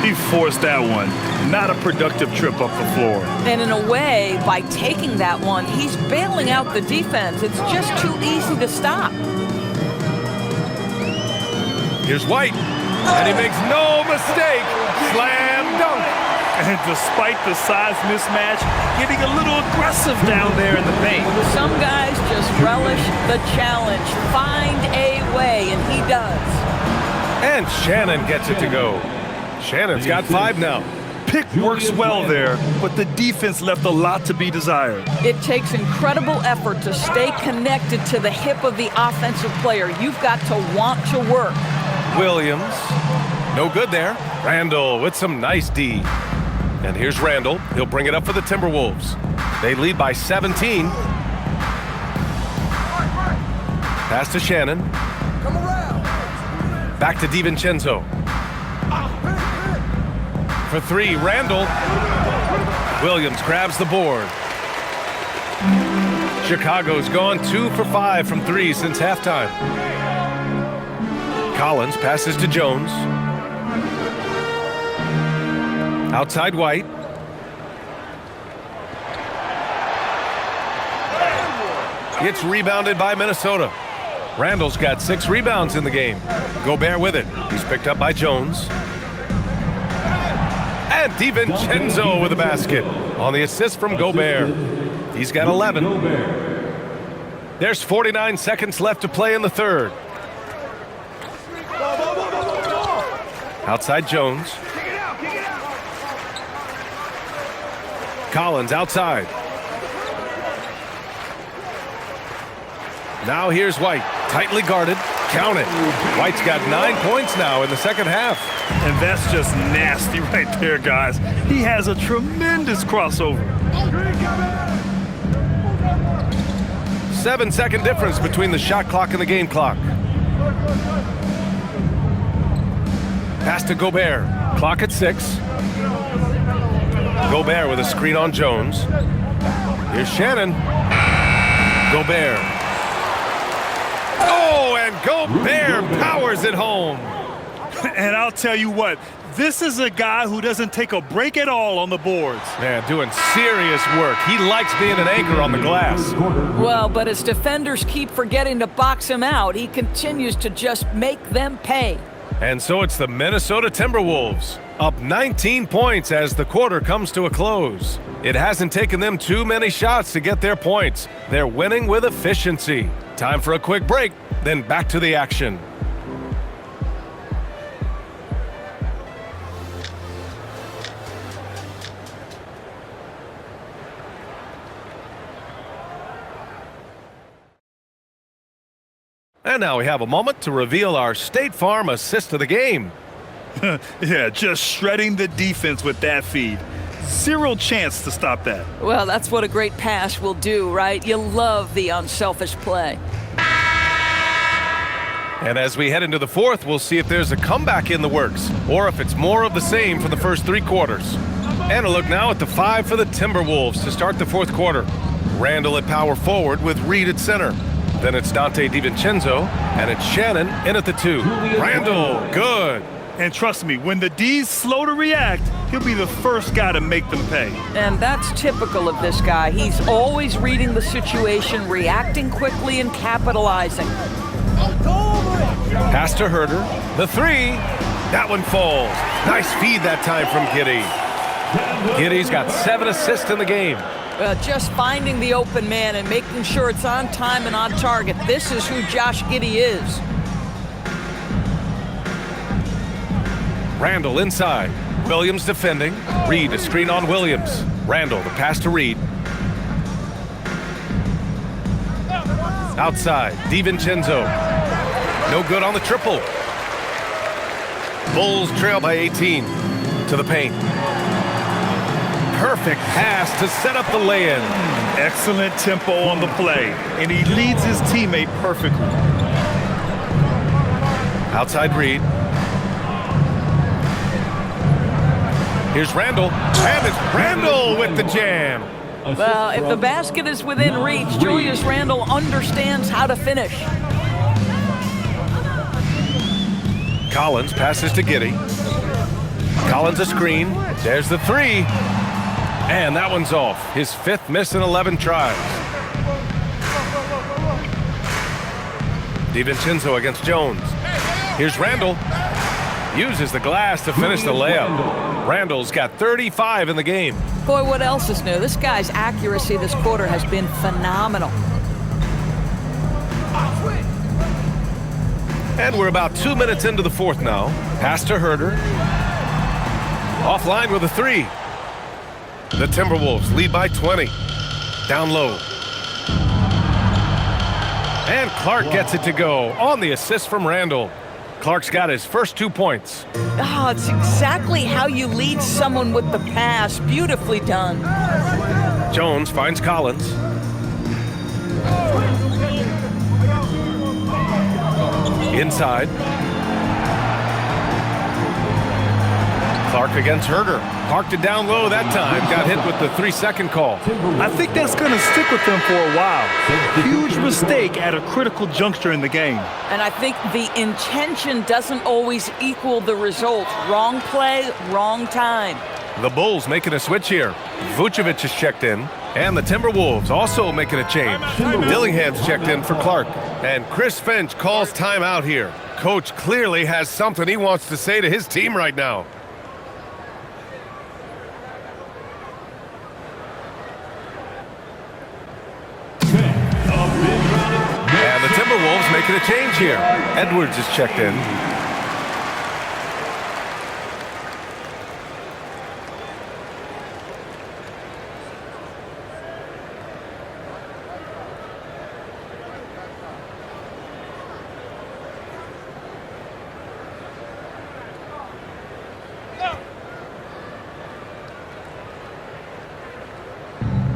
He forced that one. Not a productive trip up the floor. And in a way, by taking that one, he's bailing out the defense. It's just too easy to stop. Here's White. And he makes no mistake. Slam dunk. And despite the size mismatch, getting a little aggressive down there in the paint. Some guys just relish the challenge. Find a way, and he does. And Shannon gets it to go. Shannon's got 5 now. Pick works well there, but the defense left a lot to be desired. It takes incredible effort to stay connected to the hip of the offensive player. You've got to want to work. Williams, no good there. Randall with some nice D. And here's Randall. He'll bring it up for the Timberwolves. They lead by 17. Pass to Shannon. Back to DiVincenzo. For 3, Randall. Williams grabs the board. Chicago's gone 2 for 5 from 3 since halftime. Collins passes to Jones. Outside White. It's rebounded by Minnesota. Randall's got 6 rebounds in the game. Gobert with it. He's picked up by Jones. And DiVincenzo with a basket on the assist from Gobert. He's got 11. There's 49 seconds left to play in the third. Outside Jones. Collins outside. Now here's White, tightly guarded. Count it. White's got 9 points now in the second half. And that's just nasty right there, guys. He has a tremendous crossover. 7-second difference between the shot clock and the game clock. Pass to Gobert. Clock at 6. Gobert with a screen on Jones. Here's Shannon. Gobert. Oh, and Gobert powers it home. And I'll tell you what, this is a guy who doesn't take a break at all on the boards. Man, doing serious work. He likes being an anchor on the glass. Well, but as defenders keep forgetting to box him out, he continues to just make them pay. And so it's the Minnesota Timberwolves, up 19 points as the quarter comes to a close. It hasn't taken them too many shots to get their points. They're winning with efficiency. Time for a quick break, then back to the action. And now we have a moment to reveal our State Farm assist of the game. Yeah, just shredding the defense with that feed. Zero chance to stop that. Well, that's what a great pass will do, right? You love the unselfish play. And as we head into the fourth, we'll see if there's a comeback in the works or if it's more of the same for the first 3 quarters. And a look now at the 5 for the Timberwolves to start the fourth quarter. Randall at power forward with Reed at center. Then it's Dante DiVincenzo, and it's Shannon in at the 2. Randall, good. And trust me, when the D's slow to react, he'll be the first guy to make them pay. And that's typical of this guy. He's always reading the situation, reacting quickly, and capitalizing. Pass to Herter, the 3. That one falls. Nice feed that time from Giddey. Giddey's got 7 assists in the game. Just finding the open man and making sure it's on time and on target. This is who Josh Giddey is. Randall inside. Williams defending. Reed a screen on Williams. Randall the pass to Reed. Outside. DiVincenzo. No good on the triple. Bulls trail by 18. To the paint. Perfect pass to set up the lay-in. Excellent tempo on the play, and he leads his teammate perfectly. Outside Reed. Here's Randall, and it's Randall with the jam. Well, if the basket is within reach, Julius Randle understands how to finish. Collins passes to Giddey. Collins a screen. There's the 3. And that one's off. His 5th miss in 11 tries. DiVincenzo against Jones. Here's Randall. Uses the glass to finish the layup. Randall's got 35 in the game. Boy, what else is new? This guy's accuracy this quarter has been phenomenal. And we're about 2 minutes into the fourth now. Pass to Herter. Offline with a 3. The Timberwolves lead by 20. Down low. And Clark gets it to go on the assist from Randall. Clark's got his first 2 points. Oh, it's exactly how you lead someone with the pass. Beautifully done. Jones finds Collins. Inside. Clark against Herter. Parked it down low that time. Got hit with the 3-second call. I think that's going to stick with them for a while. Huge mistake at a critical juncture in the game. And I think the intention doesn't always equal the result. Wrong play, wrong time. The Bulls making a switch here. Vucevic is checked in. And the Timberwolves also making a change. Dillingham's checked in for Clark. And Chris Finch calls timeout here. Coach clearly has something he wants to say to his team right now. And the Timberwolves making a change here. Edwards is checked in.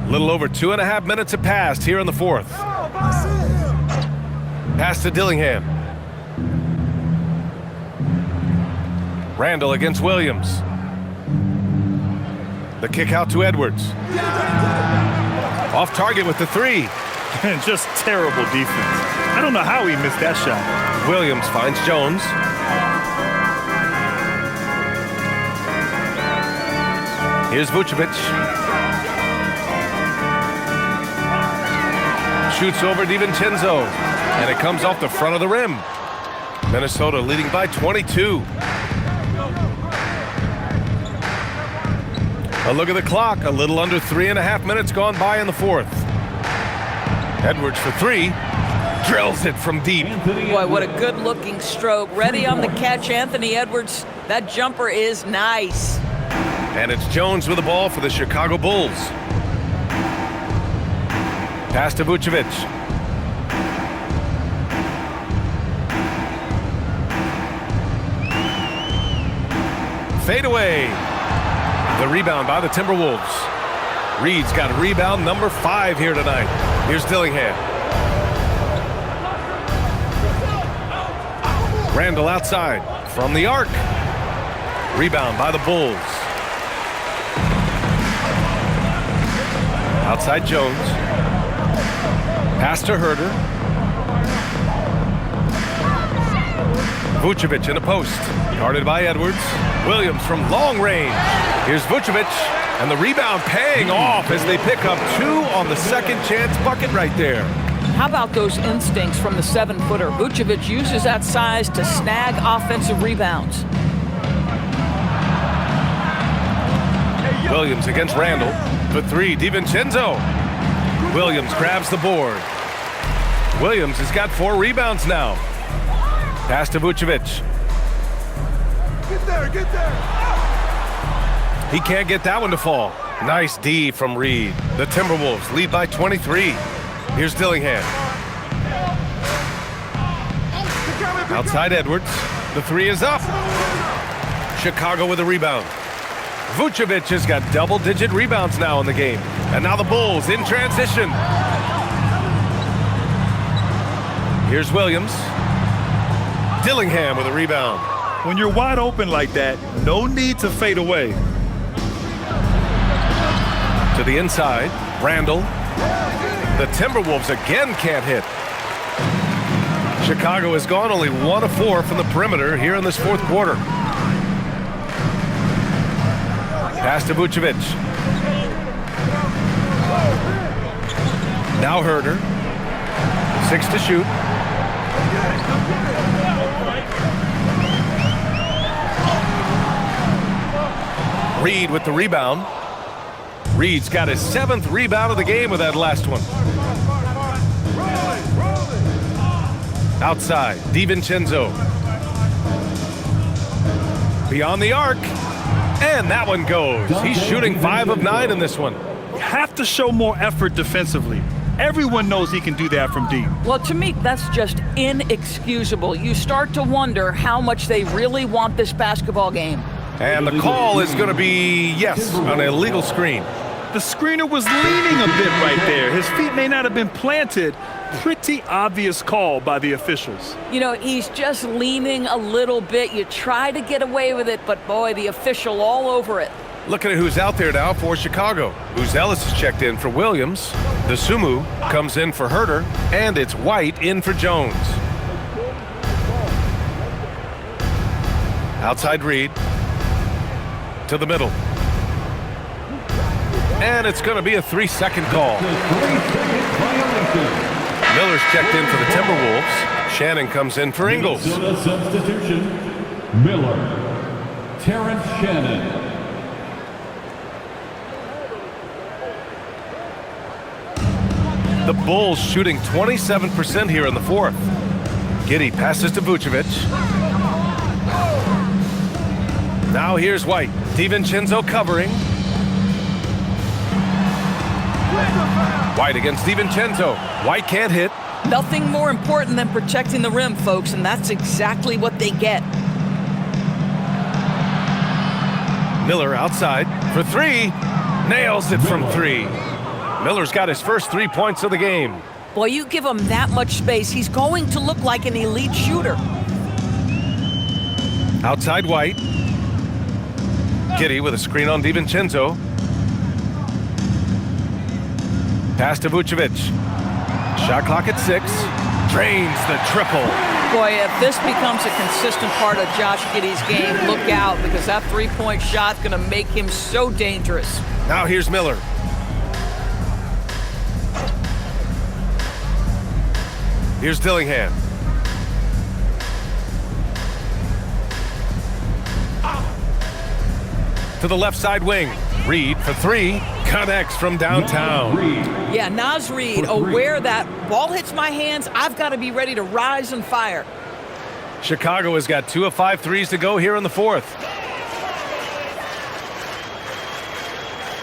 A little over 2.5 minutes have passed here in the fourth. Pass to Dillingham. Randall against Williams. The kick out to Edwards. Off target with the three. And just terrible defense. I don't know how he missed that shot. Williams finds Jones. Here's Vucevic. Shoots over DiVincenzo, and it comes off the front of the rim. Minnesota leading by 22. A look at the clock. A little under 3.5 minutes gone by in the fourth. Edwards for three. Drills it from deep. Boy, what a good-looking stroke. Ready on the catch, Anthony Edwards. That jumper is nice. And it's Jones with the ball for the Chicago Bulls. Pass to Vucevic. Fade away. The rebound by the Timberwolves. Reed's got rebound number 5 here tonight. Here's Dillingham. Randall outside from the arc. Rebound by the Bulls. Outside Jones. Pass to Herter. Vucevic in a post. Guarded by Edwards. Williams from long range. Here's Vucevic. And the rebound paying off as they pick up 2 on the second chance bucket right there. How about those instincts from the 7-footer? Vucevic uses that size to snag offensive rebounds. Williams against Randall. For 3, DiVincenzo. Williams grabs the board. Williams has got 4 rebounds now. Pass to Vucevic. Get there. He can't get that one to fall. Nice D from Reed. The Timberwolves lead by 23. Here's Dillingham. Outside Edwards. The 3 is up. Chicago with a rebound. Vucevic has got double-digit rebounds now in the game. And now the Bulls in transition. Here's Williams. Dillingham with a rebound. When you're wide open like that, no need to fade away. To the inside, Randall. The Timberwolves again can't hit. Chicago has gone only 1 of 4 from the perimeter here in this fourth quarter. Pass to Vucevic. Now Herter. 6 to shoot. Reed with the rebound. Reed's got his 7th rebound of the game with that last one. Outside, DiVincenzo. Beyond the arc. And that one goes. He's shooting 5 of 9 in this one. Have to show more effort defensively. Everyone knows he can do that from deep. Well, to me, that's just inexcusable. You start to wonder how much they really want this basketball game. And the call is going to be, yes, an illegal screen. The screener was leaning a bit right there. His feet may not have been planted. Pretty obvious call by the officials. You know, he's just leaning a little bit. You try to get away with it, but boy, the official all over it. Looking at who's out there now for Chicago. Ellis is checked in for Williams. The Sumu comes in for Herter. And it's White in for Jones. Outside Reed. To the middle. And it's going to be a 3-second call. The 3-second violation. Miller's checked in for the Timberwolves. Shannon comes in for Ingles. Minnesota substitution. Miller. Terrence Shannon. The Bulls shooting 27% here in the fourth. Giddey passes to Vucevic. Now here's White. DiVincenzo covering. White against DiVincenzo. White can't hit. Nothing more important than protecting the rim, folks, and that's exactly what they get. Miller outside for three. Nails it from three. Miller's got his first 3 points of the game. Boy, you give him that much space, he's going to look like an elite shooter. Outside White. Giddey with a screen on DiVincenzo. Pass to Vucevic. Shot clock at 6. Drains the triple. Boy, if this becomes a consistent part of Josh Giddey's game, look out, because that three-point shot's going to make him so dangerous. Now here's Miller. Here's Dillingham. To the left side wing. Reed for 3. Connects from downtown. Yeah, Naz Reid, aware that ball hits my hands, I've got to be ready to rise and fire. Chicago has got 2 of 5 threes to go here in the fourth.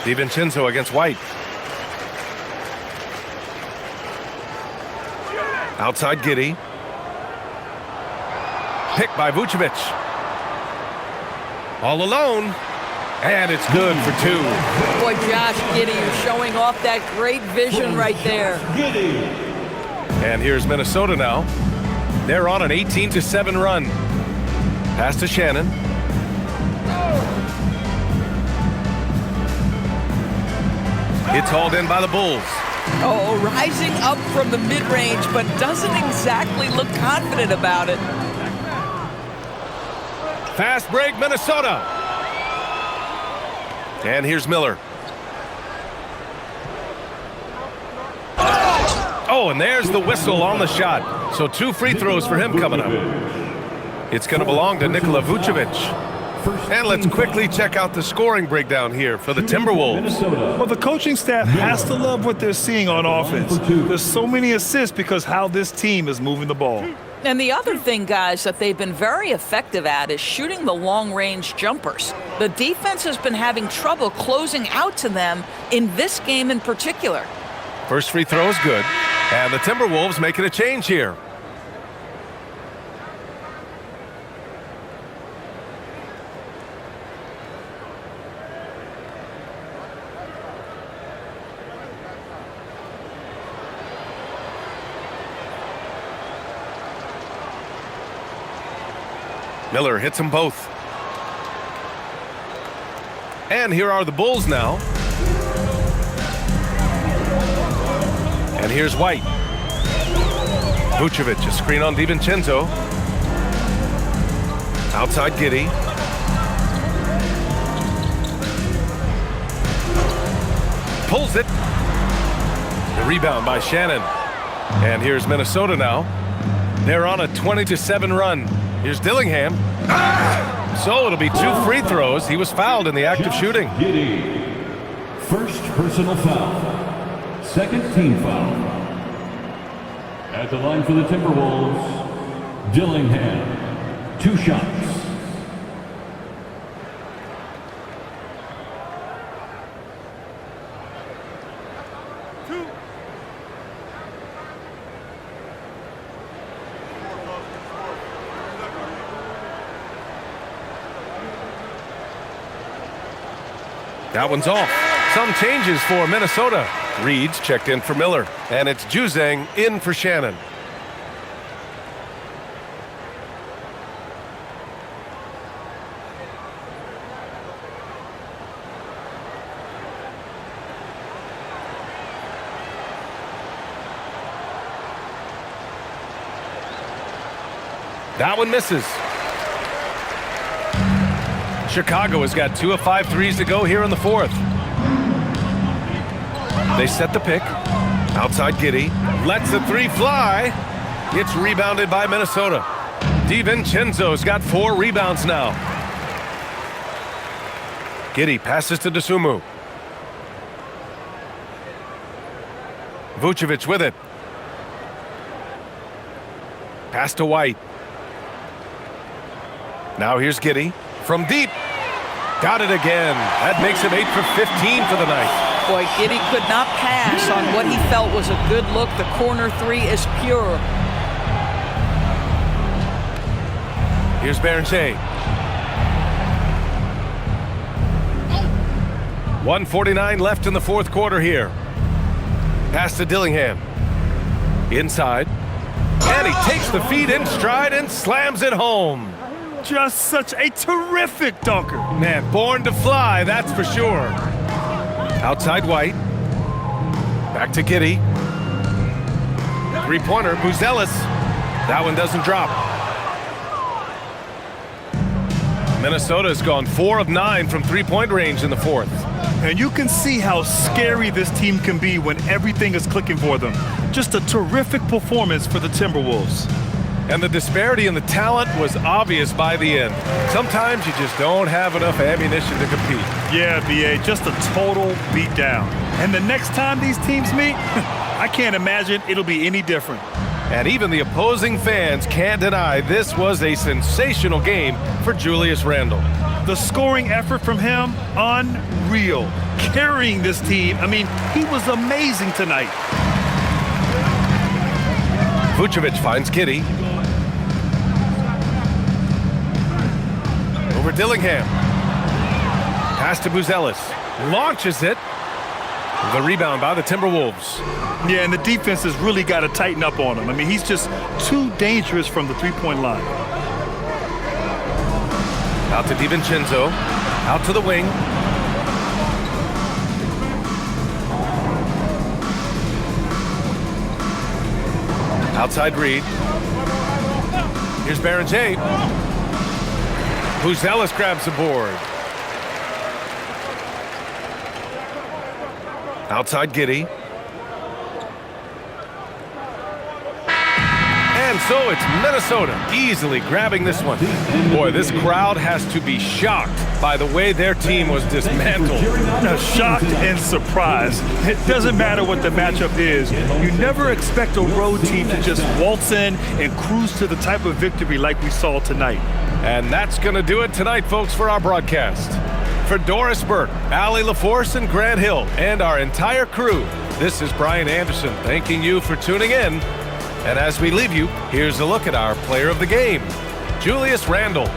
DiVincenzo against White. Outside Giddey. Picked by Vucevic. All alone. And it's good for 2. Boy, Josh Giddey, you're showing off that great vision right there. And here's Minnesota now. They're on an 18-7 run. Pass to Shannon. It's hauled in by the Bulls. Oh, rising up from the mid-range, but doesn't exactly look confident about it. Fast break, Minnesota. And here's Miller. Oh, and there's the whistle on the shot. So 2 free throws for him coming up. It's going to belong to Nikola Vucevic. And let's quickly check out the scoring breakdown here for the Timberwolves. Well, the coaching staff has to love what they're seeing on offense. There's so many assists because how this team is moving the ball. And the other thing, guys, that they've been very effective at is shooting the long-range jumpers. The defense has been having trouble closing out to them in this game in particular. First free throw is good. And the Timberwolves making a change here. Miller hits them both. And here are the Bulls now. And here's White. Vucevic, a screen on DiVincenzo. Outside Giddey. Pulls it. The rebound by Shannon. And here's Minnesota now. They're on a 20-7 run. Here's Dillingham. So it'll be 2 free throws. He was fouled in the act of shooting. Giddey. First personal foul. Second team foul. At the line for the Timberwolves, Dillingham. 2 shots. That one's off. Some changes for Minnesota. Reed's checked in for Miller. And it's Juzang in for Shannon. That one misses. Chicago has got 2 of 5 threes to go here in the fourth. They set the pick. Outside Giddey. Lets the three fly. It's rebounded by Minnesota. DiVincenzo's got 4 rebounds now. Giddey passes to Dosunmu. Vucevic with it. Pass to White. Now here's Giddey from deep. Got it again. That makes him 8 for 15 for the night. Boy, Giddey could not pass on what he felt was a good look. The corner 3 is pure. Here's Berenger. 1:49 left in the fourth quarter here. Pass to Dillingham. Inside. And he takes the feed in stride and slams it home. Just such a terrific dunker. Man, born to fly, that's for sure. Outside White. Back to Giddey. Three-pointer, Buzelis. That one doesn't drop. Minnesota's gone 4 of 9 from three-point range in the fourth. And you can see how scary this team can be when everything is clicking for them. Just a terrific performance for the Timberwolves. And the disparity in the talent was obvious by the end. Sometimes you just don't have enough ammunition to compete. Yeah, B.A., just a total beatdown. And the next time these teams meet, I can't imagine it'll be any different. And even the opposing fans can't deny this was a sensational game for Julius Randle. The scoring effort from him, unreal. Carrying this team, I mean, he was amazing tonight. Vucevic finds Giddey. Over Dillingham. Pass to Buzelis. Launches it. The rebound by the Timberwolves. Yeah, and the defense has really got to tighten up on him. I mean, he's just too dangerous from the three-point line. Out to DiVincenzo. Out to the wing. Outside Reed. Here's Berenger. Buzelis grabs the board. Outside Giddey. And so it's Minnesota easily grabbing this one. Boy, this crowd has to be shocked by the way their team was dismantled. Shocked and surprised. It doesn't matter what the matchup is. You never expect a road team to just waltz in and cruise to the type of victory like we saw tonight. And that's going to do it tonight, folks, for our broadcast. For Doris Burke, Allie LaForce, and Grant Hill, and our entire crew, this is Brian Anderson thanking you for tuning in. And as we leave you, here's a look at our player of the game, Julius Randle.